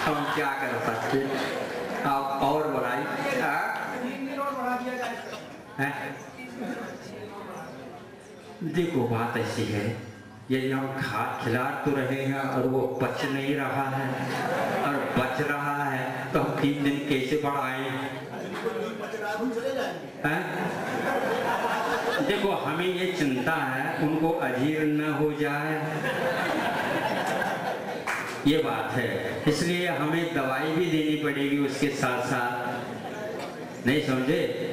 हम क्या कर सकते? आप और बढ़ाइए। देखो बात ऐसी है, यदि हम खिला तो रहे हैं और वो बच नहीं रहा है और बच रहा है तो हम 3 दिन कैसे बढ़ाएं? देखो हमें ये चिंता है उनको अजीर्ण न हो जाए, ये बात है। इसलिए हमें दवाई भी देनी पड़ेगी उसके साथ साथ, नहीं समझे?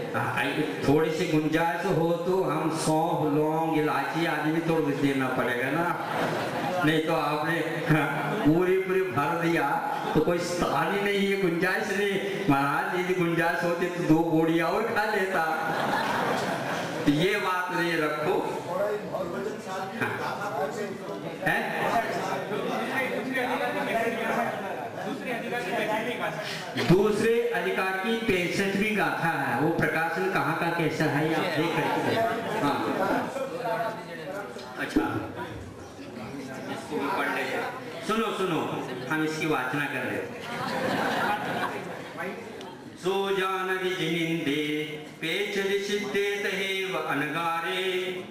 थोड़ी सी गुंजाइश हो तो हम सौंफ, लौंग, इलायची आदि भी थोड़ा देना पड़ेगा ना, नहीं तो आपने पूरी भर दिया तो कोई स्थान ही नहीं है, गुंजाइश नहीं। महाराज यदि गुंजाइश होती तो 2 बोड़िया और खा लेता, ये बात नहीं रखो। दूसरे अधिकार की 65वीं गाथा है, वो प्रकाशन कहाँ का कैसा है आप देख रहे हैं। हाँ अच्छा, इसको भी पढ़ लेते। सुनो हम इसकी वाचना कर रहे हैं। सो जानति जिनिंदे पेचरि सिद्धे तहेव अनगारे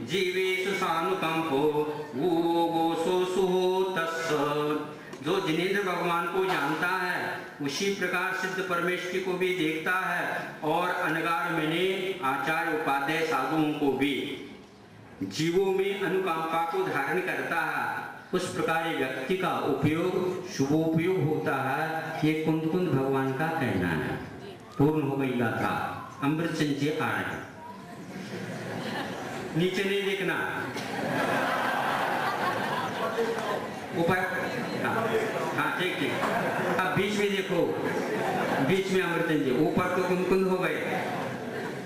जीवेषु सानुकंपो वो सोसु तस्स। जो जिनेंद्र भगवान को जानता है उसी प्रकार सिद्ध परमेश्वरी को भी देखता है और अनगार में आचार्य उपाध्याय साधुओं को भी जीवों में अनुकंपा को धारण करता है। उस प्रकार व्यक्ति का उपयोग शुभोपयोग होता है, ये कुंद भगवान का कहना है। पूर्ण हो गई गाथा। अमृत सिंह आ रहे हैं, नीचे नहीं देखना, ऊपर। हाँ ठीक ठीक। अब बीच में देखो, बीच में अमृत जी, ऊपर तो कुंद हो गए,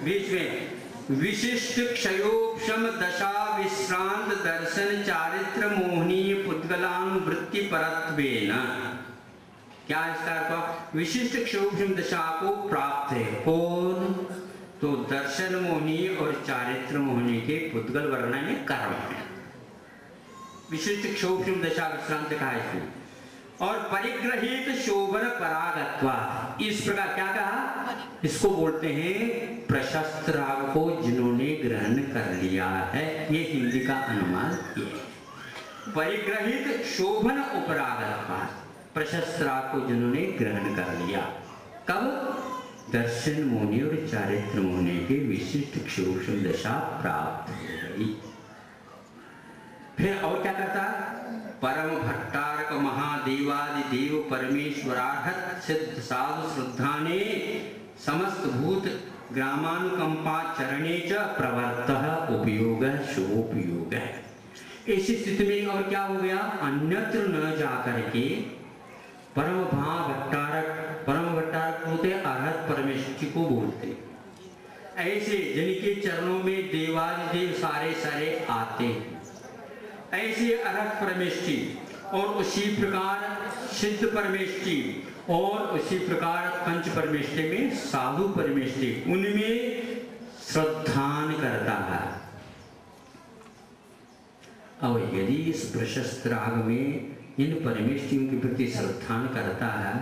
बीच में विशिष्ट क्षयोक्षम दशा विश्रांत दर्शन चारित्र मोहनीय पुद्गलानुवृत्ति परत्वेन। क्या इसका अर्थ? विशिष्ट क्षयोक्षम दशा को प्राप्त है कौन? तो दर्शन मोहनीय और चारित्र मोहनीय के पुद्गल वर्णन में कर्म है। विशिष्ट क्षयोक्षम दशा विश्रांत कहा इसमें। और परिग्रहित शोभन परागत्वा, इस प्रकार क्या कहा? इसको बोलते हैं प्रशस्त राग को जिन्होंने ग्रहण कर लिया है, ये हिंदी का अनुमान ये। परिग्रहित शोभन उपरागत्वा, प्रशस्त राग को जिन्होंने ग्रहण कर लिया। कब? दर्शन मोहनी और चारित्र मोहनी के विशिष्ट क्षोभम दशा प्राप्त हो गई। फिर और क्या करता? परम भट्टारक महादेवादि देव परमेश्वरार्हत सिद्ध साधु श्रद्धा ने समस्त भूत ग्रामानुकंपा चरणे च प्रवर्तः उपयोग शुभोपयोग। ऐसी स्थिति में और क्या हो गया? अन्यत्र न जाकर के परम भट्टारक होते अर्हत परमेश्वर को बोलते, ऐसे जिनके चरणों में देवादि देव सारे सारे आते हैं, ऐसे अर्हत परमेष्टि और उसी प्रकार सिद्ध परमेष्टि और उसी प्रकार पंच परमेष्टि में साधु परमेष्टि, उनमें श्रद्धान करता है। अब यदि इस प्रशस्त राग में इन परमेष्टियों के प्रति श्रद्धान करता है,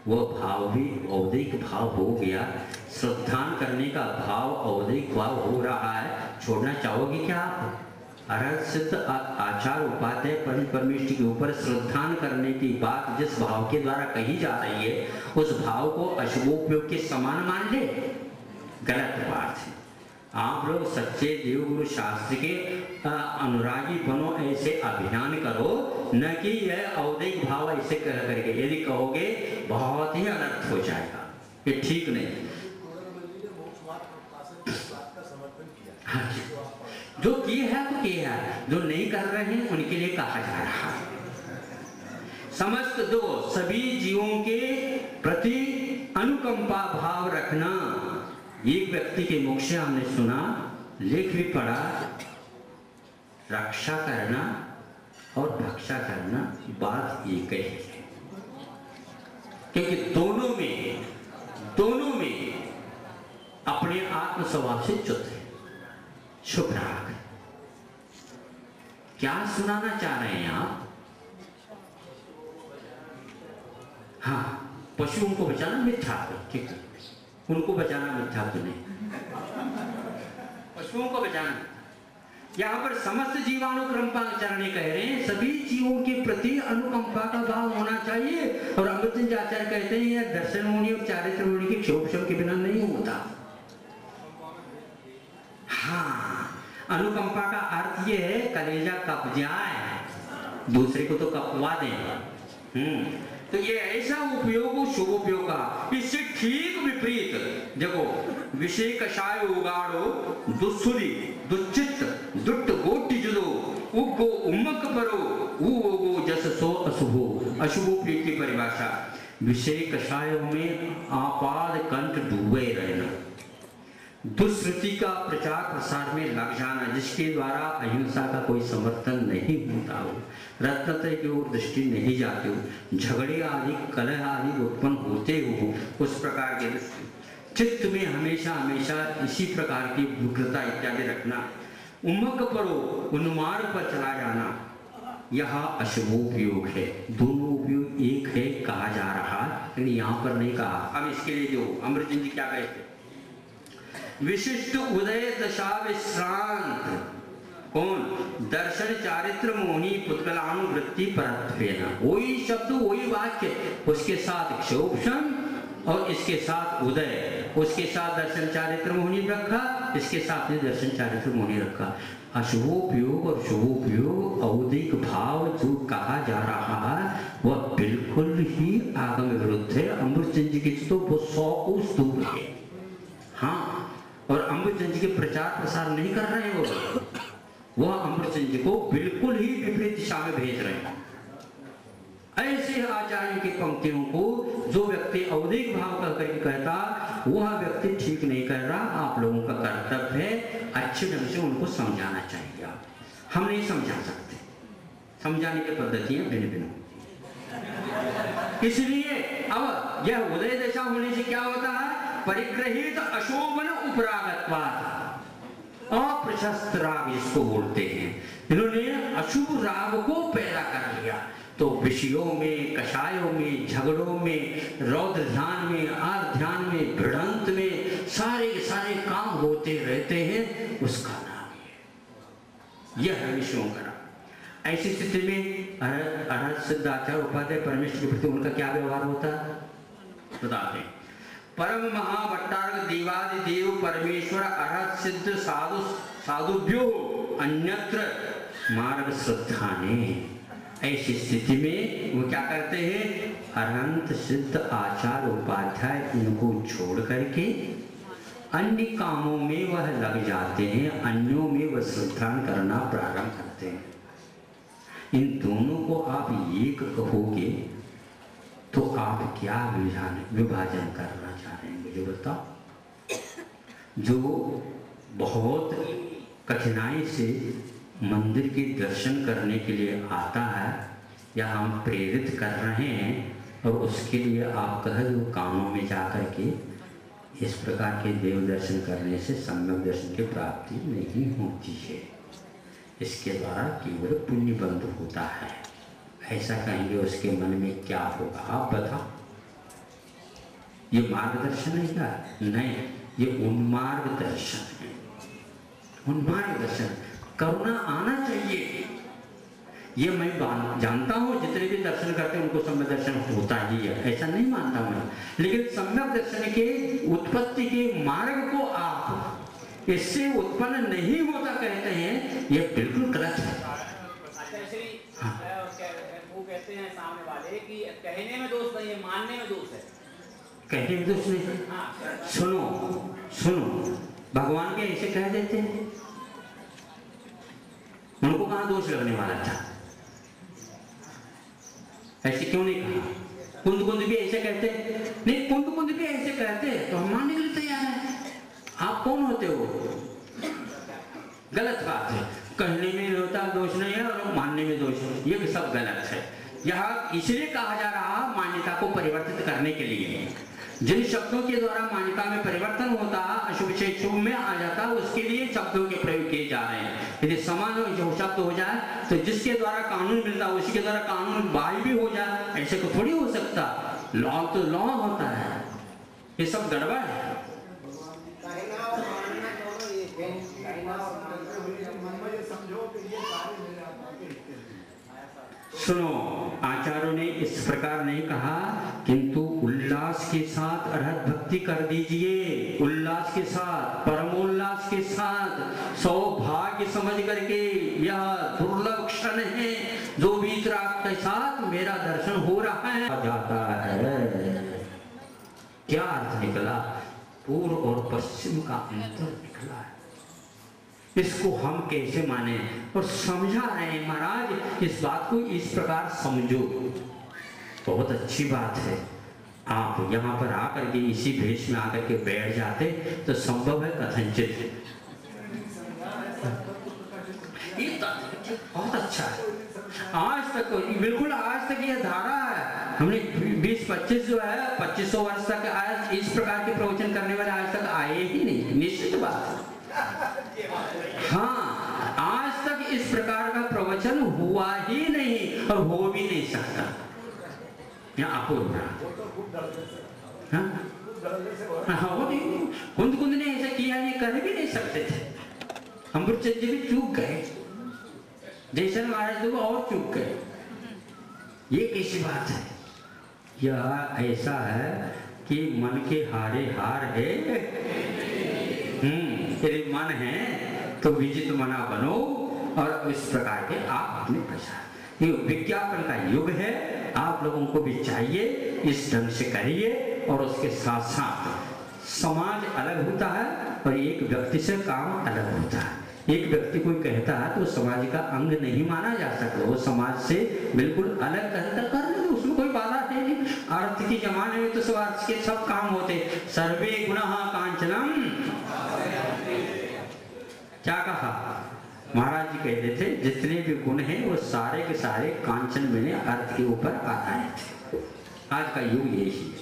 वह भाव भी औदिक भाव हो गया। श्रद्धान करने का भाव औदिक भाव हो रहा है, छोड़ना चाहोगे क्या आप? अर्हत सिद्ध आचार उपाध्याय पंच परमेष्टि के ऊपर श्रद्धान करने की बात जिस भाव के द्वारा कही जा रही है, उस भाव को अशुभोपयोग के समान मान ले, गलत बात है। आप लोग सच्चे देवगुरु शास्त्र के अनुरागी बनो, ऐसे अभियान करो, न कि यह औदिक भाव ऐसे कह करके यदि कहोगे बहुत ही अनर्थ हो जाएगा, ये ठीक नहीं। हाँ, जो किए है तो किए है, जो नहीं कर रहे हैं उनके लिए कहा जा रहा है। समस्त दो सभी जीवों के प्रति अनुकंपा भाव रखना। एक व्यक्ति के मुख से हमने सुना, लेख भी पढ़ा, रक्षा करना और भक्षा करना बात एक ही है, क्योंकि दोनों में अपने आत्म स्वभाव से च्युत है। शुभ राग क्या सुनाना चाह रहे हैं आप? हाँ, पशुओं को बचाना मिथ्या, ठीक है, उनको बचाना मिथ्या तो नहीं, पशुओं को बचाना। यहाँ पर समस्त जीवानुकंपा चरणे कह रहे हैं, सभी जीवों के प्रति अनुकंपा का भाव होना चाहिए। और अमृत आचार्य कहते हैं यह दर्शन मुनि और चारित्र मुनि के क्षोभ के बिना नहीं होता। हाँ, अनुकंपा का अर्थ ये है कलेजा कप जाए, दूसरे को तो कपवा दें। तो ये ऐसा उपयोग शुभ उपयोग का। इससे ठीक विपरीत देखो, विषय कषाय उगाड़ो दुस्सुरी दुच्चित दुट्ट गोटी जुदो उगो उम्मक परो उगो जस सो अशुभो। अशुभोपयोग की परिभाषा, विषय कषायों में आपाद कंठ डूबे रहना, दुष्कृति का प्रचार प्रसार में लग जाना, जिसके द्वारा अहिंसा का कोई समर्थन नहीं होता हो, रत्नत्रय की ओर दृष्टि नहीं जाती हो, झगड़े आदि कलह आदि उत्पन्न होते हो, उस प्रकार के चित्त में हमेशा इसी प्रकार की विकृता इत्यादि रखना, उम्मक परो उन्मार्ग पर चला जाना, यह अशुभोपयोग है। दोनों उपयोग एक है कहा जा रहा, लेकिन यहाँ पर नहीं कहा। अब इसके लिए जो अमृत जी क्या कहते, विशिष्ट उदय दशा विश्रांत कौन? दर्शन चारित्र मोहनी पुद्गलानुवृत्ति परत्वेन। वही शब्द वही वाक्य, उसके साथ क्षोभम और इसके साथ उदय, उसके साथ दर्शन चारित्र मोहिनी रखा, इसके साथ ही दर्शन चारित्र मोहिनी रखा। अशुभोपयोग और शुभोपयोग औदिक भाव जो कहा जा रहा है वह बिल्कुल ही आगम विरुद्ध है। अमृतचंद जी की तो वो 100 कोस दूर है। हाँ, और अमृतचंद जी के प्रचार प्रसार नहीं कर रहे हैं वह अमृतचंद जी को बिल्कुल ही विपरीत दिशा में भेज रहे हैं। ऐसे आचार्य की पंक्तियों को जो व्यक्ति औदिक भाव करके कहता वह व्यक्ति ठीक नहीं कर रहा। आप लोगों का कर्तव्य है अच्छे ढंग से उनको समझाना चाहिए। हम नहीं समझा सकते, समझाने की पद्धतियां भिन्न भिन्न होती। इसलिए अब यह उदय दशा होने से क्या होता है, परिग्रहित अशोभन उपरागत्वात्, अप्रशस्त राग इसको बोलते हैं। इन्होंने अशुभ राग को पैदा कर लिया तो विषयों में, कषायों में, झगड़ों में, रौद्र ध्यान में, आर ध्यान में, भिड़ंत में सारे सारे काम होते रहते हैं। उसका नाम यह है विषयों का नाम। ऐसी स्थिति में अरहत सिद्ध आचार्य उपाध्याय परमेश्वर के प्रति उनका क्या व्यवहार होता है बताते हैं। परम महाभट्टारक देवादि देव परमेश्वर अरहत सिद्ध साधुभ्यो अन्यत्र मार्ग श्रद्धाने। ऐसी स्थिति में वो क्या करते हैं, अरहंत सिद्ध आचार्य उपाध्याय इनको छोड़ करके अन्य कामों में वह लग जाते हैं, अन्यों में वह श्रद्धान करना प्रारंभ करते हैं। इन दोनों को आप एक कहोगे तो आप क्या विभाजन करना चाह रहे हैं मुझे बताओ। जो बहुत कठिनाई से मंदिर के दर्शन करने के लिए आता है या हम प्रेरित कर रहे हैं और उसके लिए आप कह दो कामों में जाकर के इस प्रकार के देव दर्शन करने से सम्यक दर्शन की प्राप्ति नहीं होती है, इसके द्वारा केवल पुण्य बंध होता है, ऐसा कहेंगे उसके मन में क्या होगा आप बताओ। ये मार्गदर्शन है क्या? नहीं, ये उन्मार्ग दर्शन है। उन्मार्ग दर्शन, करुणा आना चाहिए। ये मैं जानता हूँ जितने भी दर्शन करते हैं उनको सम्यक दर्शन होता ही है, ऐसा नहीं मानता मैं, लेकिन सम्यक दर्शन के उत्पत्ति के मार्ग को आप इससे उत्पन्न नहीं होता कहते हैं, ये बिल्कुल गलत है। हाँ। वो कहते हैं सामने वाले कि कहने में दोष नहीं है, मानने में दोष है। कहने में दोष नहीं। हाँ। सुनो भगवान के ऐसे कह देते हैं, उनको कहाँ दोष लगने वाला था? ऐसे क्यों नहीं कहा? कुंद भी ऐसे कहते नहीं, कुंद भी ऐसे कहते तो हम मानने के लिए तैयार हैं। आप कौन होते हो? गलत बात है, कहने में होता दोष नहीं है और मानने में दोष है, ये सब गलत है। यह इसलिए कहा जा रहा मान्यता को परिवर्तित करने के लिए। जिन शब्दों के द्वारा मान्यता में परिवर्तन होता है, अशुभ से शुभ में आ जाता है, उसके लिए शब्दों के प्रयोग किए जा रहे हैं। यदि समान जो शब्द हो जाए तो जिसके द्वारा कानून मिलता है उसी के द्वारा कानून बाहर भी हो जाए, ऐसे को थोड़ी हो सकता। लॉ तो लॉ होता है, ये सब गड़बड़ है। सुनो, आचार्यों ने इस प्रकार नहीं कहा, किंतु उल्लास के साथ अरहत भक्ति कर दीजिए, उल्लास के साथ, परमोल्लास के साथ, सौभाग्य समझ करके। यह दुर्लभ क्षण है जो वीतराग के साथ मेरा दर्शन हो रहा है जाता है। क्या अर्थ निकला? पूर्व और पश्चिम का अंतर निकला है। इसको हम कैसे माने? और समझा रहे हैं महाराज, इस बात को इस प्रकार समझो। बहुत अच्छी बात है, आप यहाँ पर आकर के इसी भेष में आकर के बैठ जाते तो संभव है कथनचित। ये बहुत अच्छा है। आज तक बिल्कुल आज तक यह धारा है, हमने 20-25 जो है 2500 वर्ष तक आज इस प्रकार के प्रवचन करने वाले आज तक आए ही नहीं, निश्चित बात है। हाँ, आज तक इस प्रकार का प्रवचन हुआ ही नहीं और हो भी नहीं सकता। यहाँ अपूर्व कुंद ने ऐसा किया, ये कर भी नहीं सकते थे। अमृतचंद जी भी चूक गए, जयसन महाराज तो और चूक गए। ये कैसी बात है? यह ऐसा है कि मन के हारे हार है। यदि मन है तो विजित मना बनो और इस प्रकार के आप अपने प्रचार, ये विज्ञापन का युग है। आप लोगों को भी चाहिए इस ढंग से करिए। और उसके साथ साथ समाज अलग होता है और एक व्यक्ति से काम अलग होता है। एक व्यक्ति कोई कहता है तो समाज का अंग नहीं माना जा सकता, वो समाज से बिल्कुल अलग कहता कर ले, उसमें कोई बाधा है नहीं। अर्थ के जमाने में तो समाज के सब काम होते। सर्वे गुणः कांचनम, क्या कहा महाराज जी कहते थे, जितने भी गुण हैं वो सारे के सारे कांचन में अर्थ के ऊपर आधारित है। आज का युग यही है।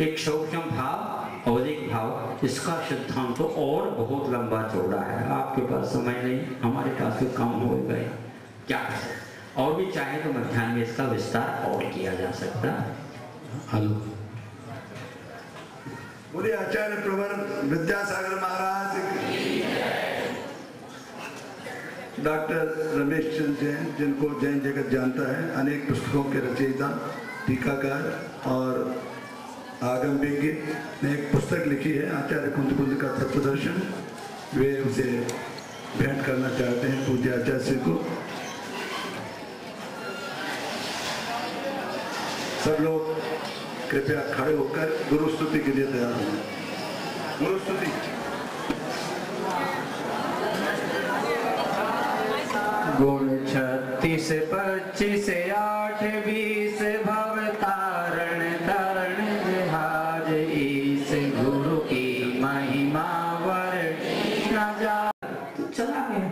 एक सूक्ष्म भाव, औदिक भाव, इसका सिद्धांत तो और बहुत लंबा चौड़ा है। आपके पास समय नहीं, हमारे पास तो कम हो गए, क्या करें। और भी चाहे तो मध्याह्न में इसका विस्तार और किया जा सकता है। हेलो, बोलिए आचार्य प्रवर विद्यासागर महाराज। डॉक्टर रमेश चंद्र जैन, जिनको जैन जगत जानता है, अनेक पुस्तकों के रचयिता, टीकाकार और आगम विज्ञ, ने एक पुस्तक लिखी है आचार्य कुंज का तत्वदर्शन। वे उसे भेंट करना चाहते हैं पूज्य आचार्य को। सब लोग कृपया खड़े होकर गुरु स्तुति के लिए तैयार हों। गुरु स्तुति। गुण 36 25 8 20 भवतारण तरण जहाज ईस गुरु की महिमा वर्ण जा। चला गया।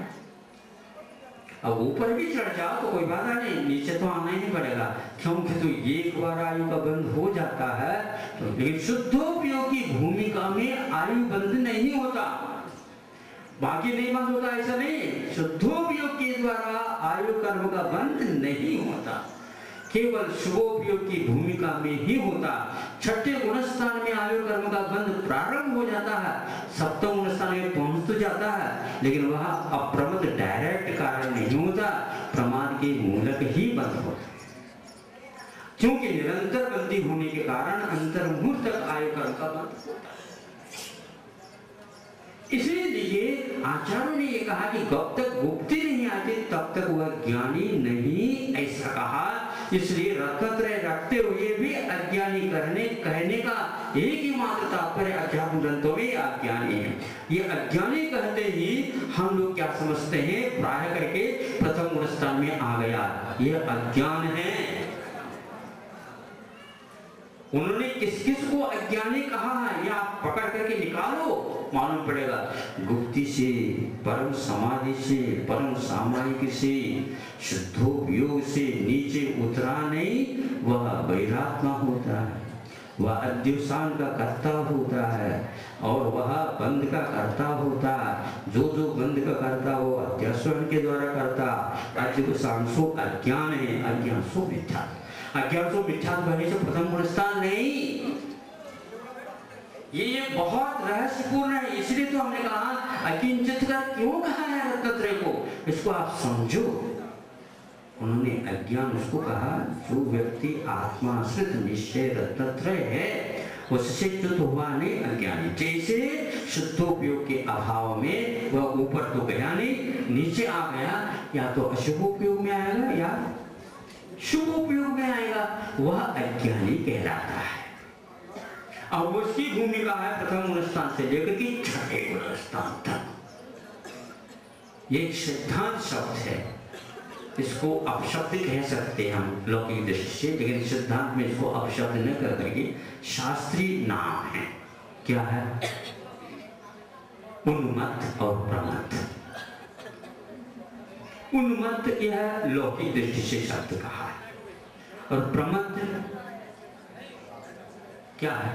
अब ऊपर भी चढ़ जाओ तो कोई बाधा नहीं, नीचे तो आना ही पड़ेगा, क्योंकि तो एक बार आयु का बंध हो जाता है तो। लेकिन शुद्धोपयोगी भूमिका में आयु बंध नहीं होता, बाकी नहीं बंद होता, ऐसा नहीं। शुद्धोपयोग के द्वारा आयु कर्म का बंध नहीं होता, केवल शुभोपयोग की भूमिका में ही होता। छठे गुणस्थान में आयु कर्म का बंध प्रारंभ हो जाता है, सप्तम गुणस्थान में पहुंच तो जाता है, लेकिन वह अप्रमद डायरेक्ट कारण नहीं होता, प्रमाद के मूलक ही बंद होता। क्योंकि निरंतर बंदी होने के कारण अंतर्मुहूर्त तक आयु कर्म का बंध होता है। इसलिए आचार्यों ने ये कहा कि जब तक गुप्ती नहीं आती तब तक वह ज्ञानी नहीं, ऐसा कहा। इसलिए रत्नत्रय रखते हुए भी अज्ञानी कहने का एक ही मात्र तात्पर्य अध्यात्म ग्रंथों में अज्ञानी है। ये अज्ञानी कहते ही हम लोग क्या समझते हैं, प्राय करके प्रथम गुणस्थान में आ गया, ये अज्ञान है। उन्होंने किस किस को अज्ञानी कहा है, ये आप पकड़ करके निकालो, मालूम पड़ेगा। गुप्ति से, परम समाधि से, परम सामायिक से, शुद्धोपयोग से नीचे उतरा नहीं, वह वैरात्मा होता है, वह अद्युसान का कर्ता होता है और वह बंध का कर्ता होता है। जो बंध का कर्ता वो अध्यासन के द्वारा करता। अद्युसांसो अज्ञान है, अज्ञानसो मिथ्या। अज्ञान को मिथ्यात्व बनने से प्रथम गुणस्थान नहीं। ये बहुत रहस्यपूर्ण है, इसलिए तो हमने कहा अकिंचित का क्यों कहा है रत्नत्रय को, इसको आप समझो। उन्होंने अज्ञान उसको कहा जो व्यक्ति आत्माश्रित निश्चय रत्नत्रय है उससे च्युत हुआ नहीं अज्ञानी। जैसे शुद्धोपयोग के अभाव में वह ऊपर तो गया नहीं, नीचे आ गया, या तो अशुभोपयोग में आएगा या शुभ उपयोग में आएगा, वह अज्ञानी कहलाता है। अब उसकी भूमिका है प्रथम गुणस्थान से लेकर के छठे गुणस्थान तक। ये एक सिद्धांत शब्द है, इसको अपशब्द कह सकते हैं हम लौकिक दृष्टि से, लेकिन सिद्धांत में इसको अपशब्द न कर करके शास्त्रीय नाम है। क्या है? उन्मत्त और प्रमत्त। उन्मत्त यह लौकिक दृष्टि से शब्द कहा है, और प्रमत्त क्या है?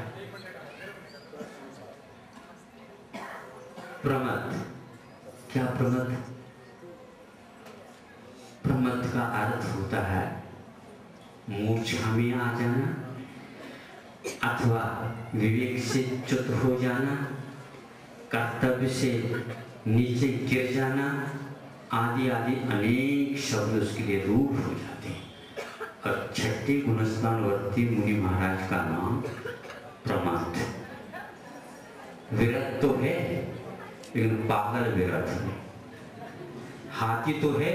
प्रमत्त क्या? प्रमत्त का अर्थ होता है मूर्छा में आ जाना, अथवा विवेक से च्युत हो जाना, कर्तव्य से नीचे गिर जाना, आदि आदि अनेक शब्द उसके लिए रूप हो जाते हैं। और छठे गुणस्थानवर्ती मुनि महाराज का नाम प्रमाद। विरत तो है लेकिन पागल विरत है, हाथी तो है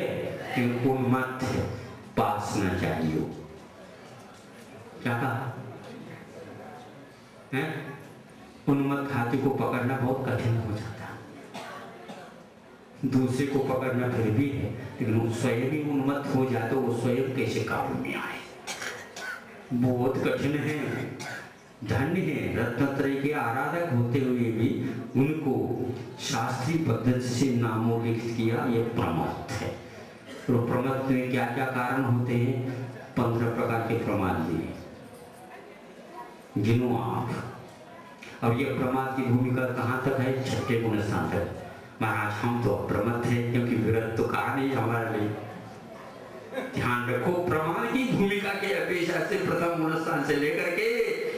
लेकिन उन्मत्त है, पास न चाहिए। क्या कहा है? उन्मत्त हाथी को पकड़ना बहुत कठिन हो जाता है, दूसरे को पकड़ना फिर भी है, लेकिन वो स्वयं भी उन्मत्त हो जाए तो वो स्वयं कैसे काबू में आए, बहुत कठिन है। धन्य है रत्नत्रय के आराधक होते हुए भी उनको शास्त्रीय पद्धति से नामोल्लिखित किया, यह प्रमाद है। तो प्रमाद में क्या क्या कारण होते हैं? 15 प्रकार के प्रमाद दिए, गिनो आप। अब ये प्रमाद की भूमिका कहाँ तक है? 6ठे गुण स्थान तक। महाराज हम तो अप्रमत्त है क्योंकि विरत तो कहा नहीं हमारे लिए। ध्यान रखो, प्रमाद की भूमिका के अपेक्षा से प्रथम गुण स्थान से लेकर के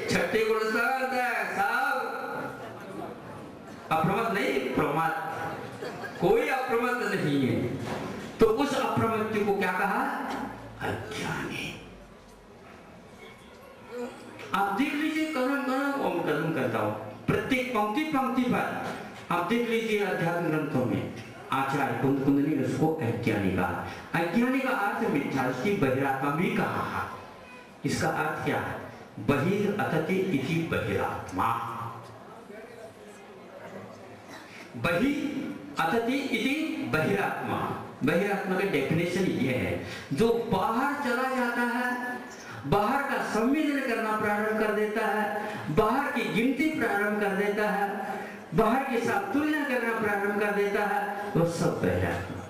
6ठे गुण स्थान तक सब अप्रमत्त नहीं, प्रमाद, कोई अप्रमत्त नहीं है। तो उस अप्रमत्त को क्या कहा? अज्ञानी। आप देख लीजिए, कदम कदम करता हूं, प्रत्येक पंक्ति पंक्ति पर आप देख लीजिए अध्यात्म ग्रंथों में आचार्य कुंद ने उसको अज्ञानी कहा। अज्ञानी का अर्थ मिथ्या, उसकी बहिरात्मा भी कहा। इसका अर्थ क्या है? बहिर अतति इति बहिरात्मा। बहि अतति इति बहिरात्मा। बहिरात्मा का डेफिनेशन ये है, जो बाहर चला जाता है, बाहर का संवेदन करना प्रारंभ कर देता है, बाहर की गिनती प्रारंभ कर देता है, बाहर के साथ तुलना करना प्रारंभ कर देता है, वो सब बहिरात्मा।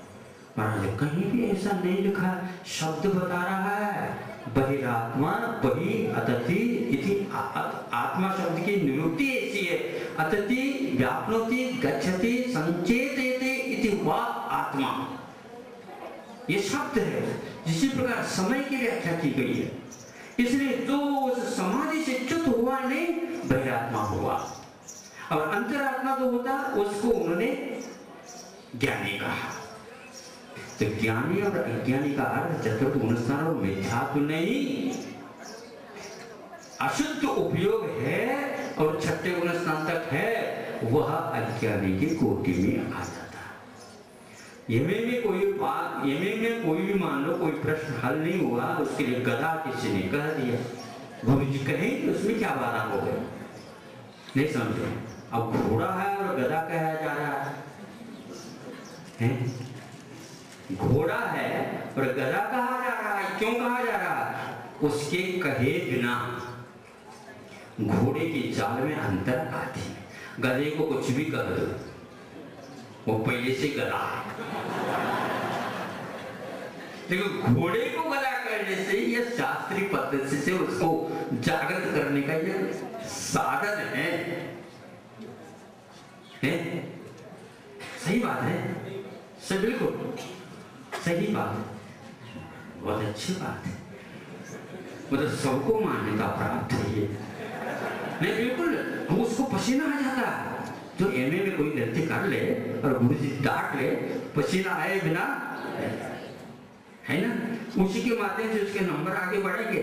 महाराज कहीं भी ऐसा नहीं लिखा, शब्द बता रहा है बहिरात्मा। बहि अतति इति आत्मा शब्द की निरुक्ति ऐसी है, अतति व्याप्नोति गच्छति संचेतेते इति वा आत्मा। ये शब्द है, जिसी प्रकार समय की व्याख्या की गई है। इसलिए जो उस समाधि से च्युत हुआ नहीं, बहिरात्मा हुआ। और अंतरात्मा जो होता उसको उन्होंने ज्ञानी कहा। तो ज्ञानी और अज्ञानी का अर्थ चतुर्थ गुण स्थान और मिथ्यात्व नहीं, अशुद्ध उपयोग है और 6ठे गुण स्थान तक है, वह अज्ञानी की कोटि में आ जाता है। यमे में कोई भी मान लो कोई प्रश्न हल नहीं हुआ, उसके लिए गधा किसी ने कह दिया, गुरु जी कहें कि उसमें क्या बाधा हो गई, नहीं समझे। अब घोड़ा है और गधा कहा जा रहा है, घोड़ा है और गधा कहा जा रहा है। क्यों कहा जा रहा है? उसके कहे बिना घोड़े की चाल में अंतर आती है। गधे को कुछ भी कर दो, वो पहले से गधा है, लेकिन घोड़े को गधा करने से यह शास्त्रीय पद्धति से उसको जागृत करने का यह साधन है। सही बात है, सही, बिल्कुल सही बात है, बहुत अच्छी बात है, मतलब सबको मान्यता प्राप्त है ये। नहीं बिल्कुल, हम उसको पसीना आ जाता है। जो एमए में कोई गलती कर ले और गुरुजी डांट ले, पसीना आए बिना, है ना, उसी के माध्यम से उसके नंबर आगे बढ़ेंगे।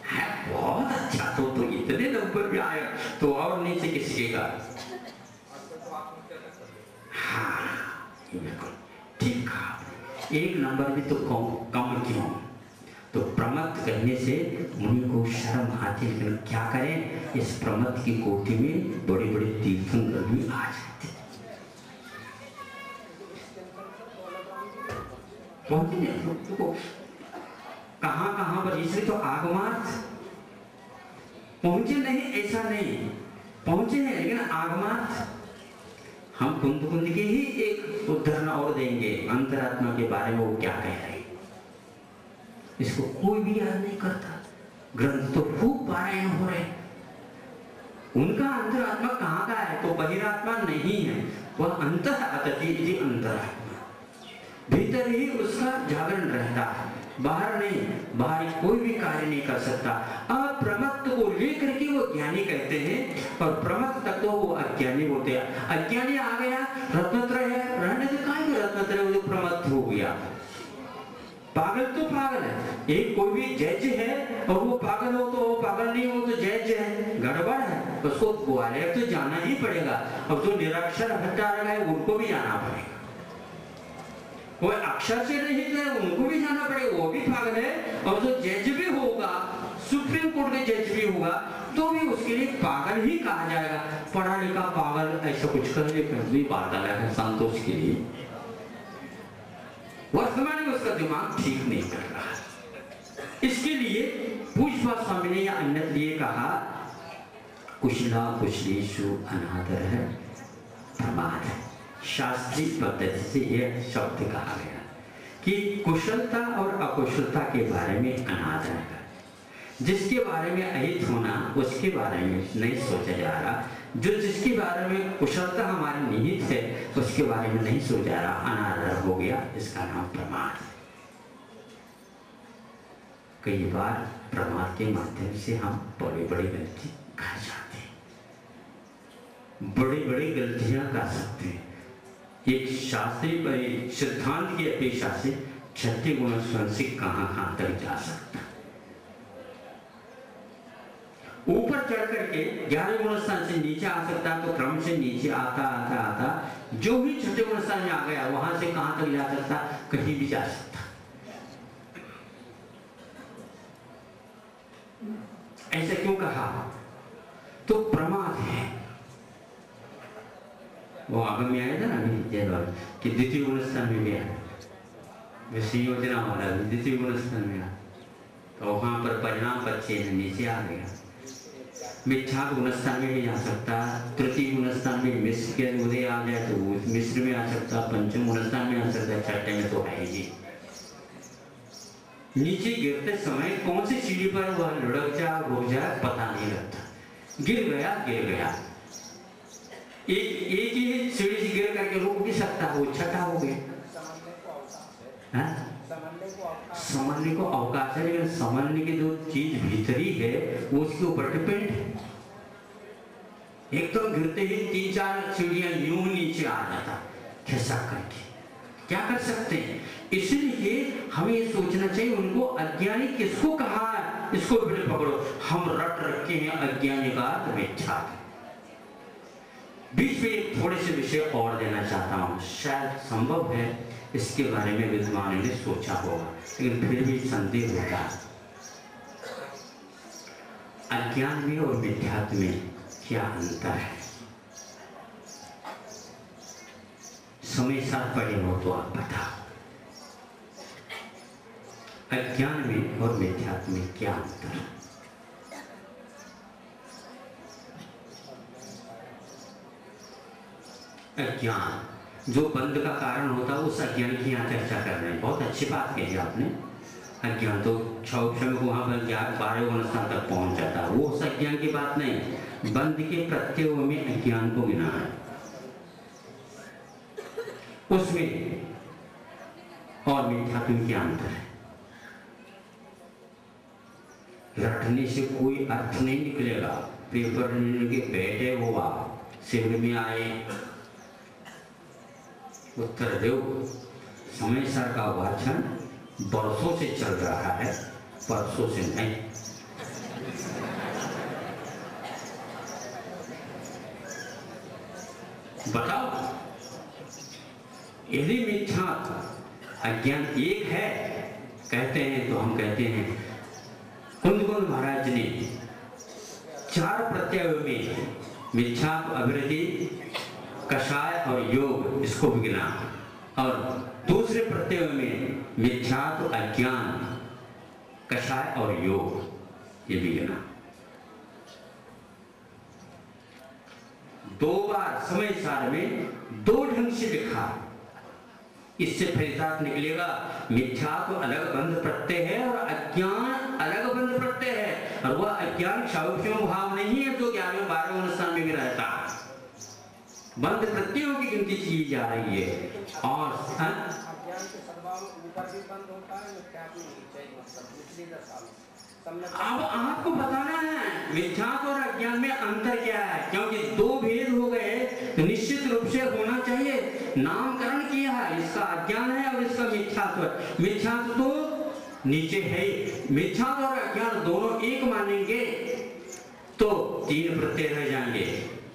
है बहुत अच्छा, तो इतने नंबर भी आए तो और नीचे किसी का। हाँ बिल्कुल ठीक कहा, एक नंबर भी तो कम क्यों? तो प्रमत्त कहने से मुनि को शर्म आती है, लेकिन क्या करें, इस प्रमत्त की कोटि में बड़े बड़े तीर्थंकर भी आ जाते। कहां कहां पर, इसलिए तो आगमार्थ पहुंचे नहीं, ऐसा नहीं, पहुंचे हैं लेकिन आगमार्थ। हम कुंद के ही एक उदाहरण और देंगे, अंतरात्मा के बारे में वो क्या कह रहे हैं, इसको कोई भी याद नहीं करता। ग्रंथ तो खूब पारायण हो रहे, उनका अंतरात्मा कहाँ का है? तो बहिरात्मा नहीं है, वह अंतः अतति अंतरात्मा, भीतर ही उसका जागरण रहता है, बाहर नहीं। बाहर कोई भी कार्य नहीं कर सकता। अप्रमत्त को लेकर के वो ज्ञानी कहते हैं, और प्रमत्त तक तो वो अज्ञानी होते हैं। अज्ञानी आ गया, रत्नत्रय है, रहने से कहीं भी रत्नत्रय वो प्रमत्त हो गया। पागल तो पागल है, एक कोई भी जज है और वो पागल हो तो वो पागल नहीं हो तो जज है, गड़बड़ है, उसको ग्वालियर तो जाना ही पड़ेगा। और जो निरक्षर हत्या है उनको भी जाना पड़ेगा, वो अक्षर से रहित है उनको भी जाना पड़ेगा, वो भी पागल है। और जो जज भी होगा, सुप्रीम कोर्ट के जज भी होगा, तो भी उसके लिए पागल ही कहा जाएगा। पढ़ा लिखा पागल ऐसा कुछ कर भी पागल है संतोष के लिए। वर्तमान में उसका दिमाग ठीक नहीं कर रहा। इसके लिए पूज्य स्वामी ने या अन्यत्र लिए कहा, कुशला कुशलेषु अनादर है, प्रमाद है। शास्त्रीय पद्धति से यह शब्द कहा गया कि कुशलता और अकुशलता के बारे में अनादर है। जिसके बारे में अहित होना उसके बारे में नहीं सोचा जा रहा, जो जिसके बारे में कुशलता हमारी निहित है उसके बारे में नहीं सोचा जा रहा, अनादर हो गया, इसका नाम प्रमाद है। कई बार प्रमाद के माध्यम से हम बड़ी बड़ी गलती कर जाते हैं, बड़ी बड़ी गलतियां कर सकते हैं। एक शास्त्रीय सिद्धांत की अपेक्षा से 36 गुण से कहां तक जा सकता है। ऊपर चढ़ करके 11 गुण स्थान से नीचे आ सकता है, तो क्रम से नीचे आता आता आता जो भी 6 गुण स्थान में आ गया वहां से कहां तक जा सकता, कहीं भी जा सकता। ऐसा क्यों कहा? तो प्रमाद है। वो आगम में आया था ना कि द्वितीय गुण स्थान में गया, वैसी योजना वाला द्वितीय गुण स्थान में, तो वहां पर परिणाम बच्चे नीचे आ गया। मिथ्या गुण स्थान में भी जा सकता, तृतीय गुण स्थान में मिश्र के उदय आ जाए तो मिश्र में आ सकता, पंचम गुण स्थान में आ सकता, छठे में तो है ही। नीचे गिरते समय कौन सी सीढ़ी पर वह लुढ़क जाए रुक जाए पता नहीं लगता, गिर गया। एक ही सीढ़ी से गिर करके रुक भी सकता है, वो छठा हो गया। समझने को अवकाश है, लेकिन समझने की जो चीज भीतरी है वो उसके ऊपर डिपेंड है। एक तो गिरते ही 3-4 सीढ़ियां यूं नीचे आ जाता खिसक करके, क्या कर सकते हैं? इसलिए हमें ये सोचना चाहिए, उनको अज्ञानी किसको कहा, इसको भी पकड़ो। हम रट रखे हैं अज्ञानी का अर्थ मिथ्या। बीच में थोड़े से विषय और देना चाहता हूं, शायद संभव है इसके बारे में विद्वानों ने सोचा होगा, लेकिन फिर भी संदेह होता है। अज्ञान में और मिथ्यात्व में क्या अंतर है? समय साथ पड़े हो तो आप बताओ, अज्ञान में और मिथ्यात्व में क्या अंतर है? अज्ञान जो बंद का कारण होता है, उस अज्ञान की यहाँ चर्चा कर रहे हैं। बहुत अच्छी बात कही आपने। अज्ञान तो 6 क्षण को वहां पर 12 गुण स्थान तक पहुंच जाता है, वो उस अज्ञान की बात नहीं। बंद के प्रत्यय में अज्ञान को गिना है, उसमें और मिथ्यात्व में क्या अंतर है? रटने से कोई अर्थ नहीं निकलेगा। पेपर के बैठे हो आप, शिविर में आए, उत्तर दो। समय सर का वाचन बरसों से चल रहा है, परसों से नहीं। बताओ, यदि मिथ्या अज्ञान एक है कहते हैं, तो हम कहते हैं कुंदकुंद महाराज ने 4 प्रत्ययों में मिथ्या, अभिवृद्धि, कषाय और योग इसको भी गिना, और दूसरे प्रत्ययों में मिथ्या, अज्ञान, कषाय और योग ये भी गिना। 2 बार समय सार में 2 ढंग से लिखा। इससे फलितार्थ निकलेगा मिथ्या तो अलग बंध प्रत्यय है और अज्ञान अलग बंध प्रत्यय है, और वह अज्ञान क्षौक्ष्म भाव नहीं है जो 11-12 स्थान में भी रहता है। बंध प्रत्ययों की गिनती की जा रही है। और अब आपको बताना है मिथ्यात्व और अज्ञान में अंतर क्या है, क्योंकि 2 भेद हो गए तो निश्चित रूप से होना चाहिए। नामकरण किया है, इसका अज्ञान है और इसका मिथ्यात्व बराबर। मिथ्यात्व तो नीचे है, मिथ्यात्व और अज्ञान दोनों एक मानेंगे तो 3 प्रत्यय रह जाएंगे।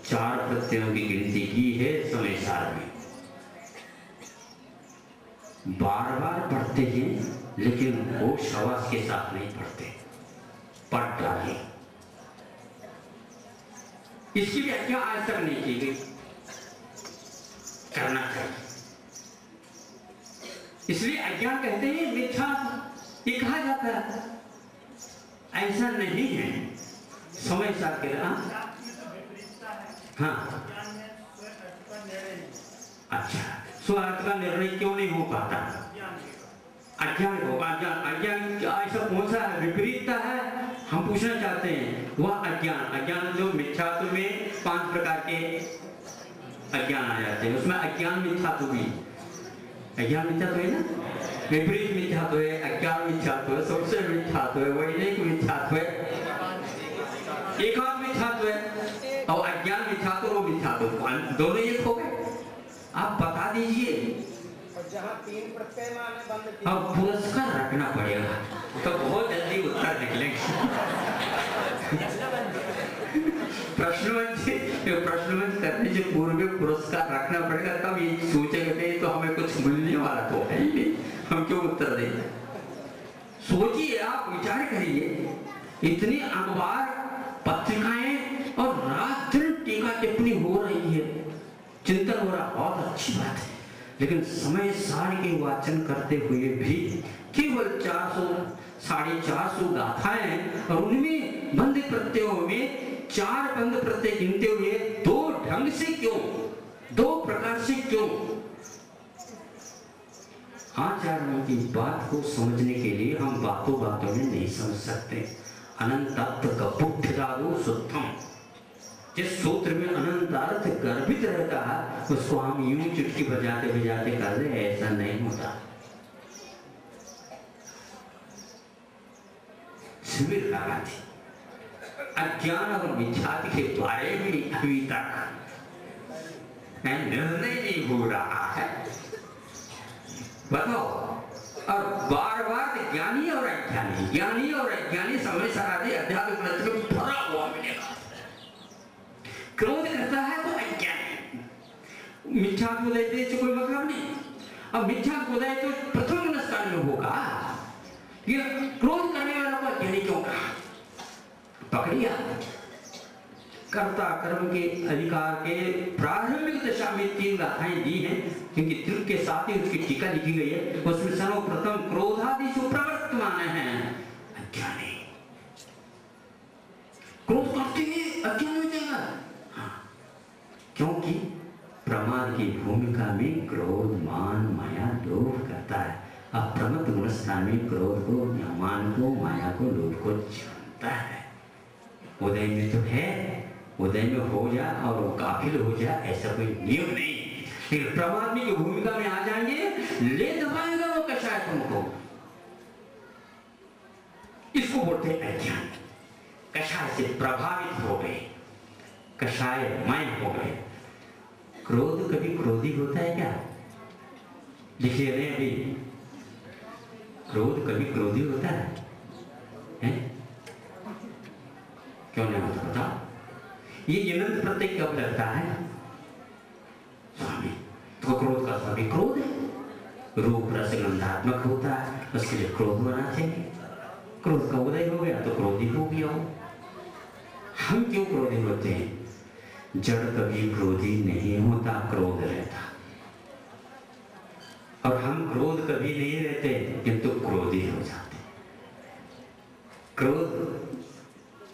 4 प्रत्ययों की गिनती की है समय सार में। बार बार पढ़ते हैं लेकिन होश हवास के साथ नहीं पढ़ते, पढ़ डाले। इसकी व्याख्या आज तक नहीं की गई, करना चाहिए। इसलिए अज्ञान कहते हैं मिथ्या, ये कहा जाता है, ऐसा नहीं है। समय साथ के हाँ, अच्छा, स्वार्थ का निर्णय क्यों नहीं हो पाता? अज्ञान होगा, अज्ञान ऐसा कौन सा विपरीतता है हम पूछना चाहते हैं। वह अज्ञान जो मिथ्यात्व में 5 प्रकार के अज्ञान आ जाते हैं, उसमें अज्ञान मिथ्यात्व भी, अज्ञान मिथ्यात्व है ना, विपरीत मिथ्यात्व है, अज्ञान मिथ्यात्व है, संशय मिथ्यात्व है, वैदिक मिथ्यात्व है, एकांत मिथ्यात्व है और अज्ञान मिथ्यात्व और मिथ्यात्व दोनों एक हो गए। आप बता दीजिए। जहाँ 3 प्रत्यय माने बंद, अब पुरस्कार रखना पड़ेगा तो बहुत जल्दी उत्तर निकलेंगे। प्रश्नमंच करने से पूर्व पुरस्कार रखना पड़ेगा, तब ये सोचेंगे तो हमें कुछ मिलने वाला तो है ही नहीं, हम क्यों उत्तर दें। सोचिए, आप विचार करिए, इतनी अखबार पत्रिकाएं और रात दिन टीका टिप्पणी हो रही है, चिंतन हो रहा, बहुत अच्छी बात है। लेकिन समय सार के वाचन करते हुए भी केवल 400 450 गाथाएं और उनमें बंद प्रत्ययों में 4 बंद प्रत्यय गिनते हुए 2 ढंग से क्यों, 2 प्रकार से क्यों? आचार्यों की बात को समझने के लिए हम बातों बातों में नहीं समझ सकते। अनंतार्थ कपुट्ठदादो शुद्धम, जिस सूत्र में अनंत अर्थ गर्भित रहता है उसको हम यूं चुटकी बजाते बजाते कर दे, ऐसा नहीं होता। शिविर लगा थी, अज्ञान और मिथ्यात्व के बारे में अभी तक निर्णय नहीं हो रहा है, बताओ। और बार बार ज्ञानी और अज्ञानी समय सारादि अध्यात्म ग्रंथ में भरा हुआ मिलेगा। क्रोध करता है तो अज्ञान, मिथ्यात्व उदय से कोई मतलब नहीं। अब मिथ्यात्व उदय तो प्रथम नमस्कार में होगा, ये क्रोध करने वाला को अज्ञानी क्यों कहा? पकड़िया। कर्ता कर्म के अधिकार के प्रारंभिक दशा में 3 गाथाएं दी हैं, क्योंकि दिल के साथ ही उसकी टीका लिखी गई है। उसमें सर्वप्रथम क्रोधादि जो प्रवर्तमान है अज्ञानी, क्रोध करते हैं अज्ञान हो जाएगा। हाँ, क्योंकि प्रमाद की भूमिका में क्रोध मान माया लोभ करता है। अब प्रमत्त गुणस्थान में क्रोध को, मान को, माया को, लोभ को जानता है। उदय में तो है, उदय में हो जा और वो काफिल हो जा, ऐसा कोई नियम नहीं। लेकिन प्रमाद की भूमिका में आ जाएंगे, ले दबाएगा वो कषाय तुमको। इसको बोलते हैं अज्ञान। कषाय से प्रभावित हो गए, कषायमय हो गए। क्रोध कभी क्रोधी होता है क्या? लिखिए रहे अभी, क्रोध कभी क्रोधी होता है? क्यों नहीं होता बताओ? ये इनंत प्रत्यय कब लगता है? स्वामी तो क्रोध का स्वामी क्रोध है, रूप रस गंधात्मक होता है, उसके लिए क्रोध बना चाहिए। क्रोध का उदय हो गया तो क्रोधी हो गया हो। हम क्यों क्रोधी होते हैं? जड़ कभी क्रोधी नहीं होता, क्रोध रहता। और हम क्रोध कभी नहीं रहते किंतु क्रोधी हो जाते। क्रोध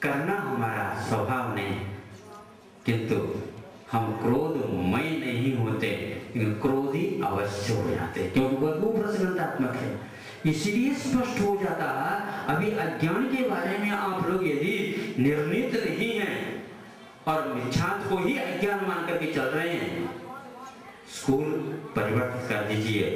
करना हमारा स्वभाव नहीं, किंतु हम क्रोधमय नहीं होते, क्रोधी अवश्य हो जाते, क्योंकि वह रूप रसगंधात्मक है। इसलिए स्पष्ट हो जाता है। अभी अज्ञान के बारे में आप लोग यदि निर्णित नहीं हैं और मिथ्यात्व को ही अज्ञान मान करके चल रहे हैं, स्कूल परिवर्तित कर दीजिए।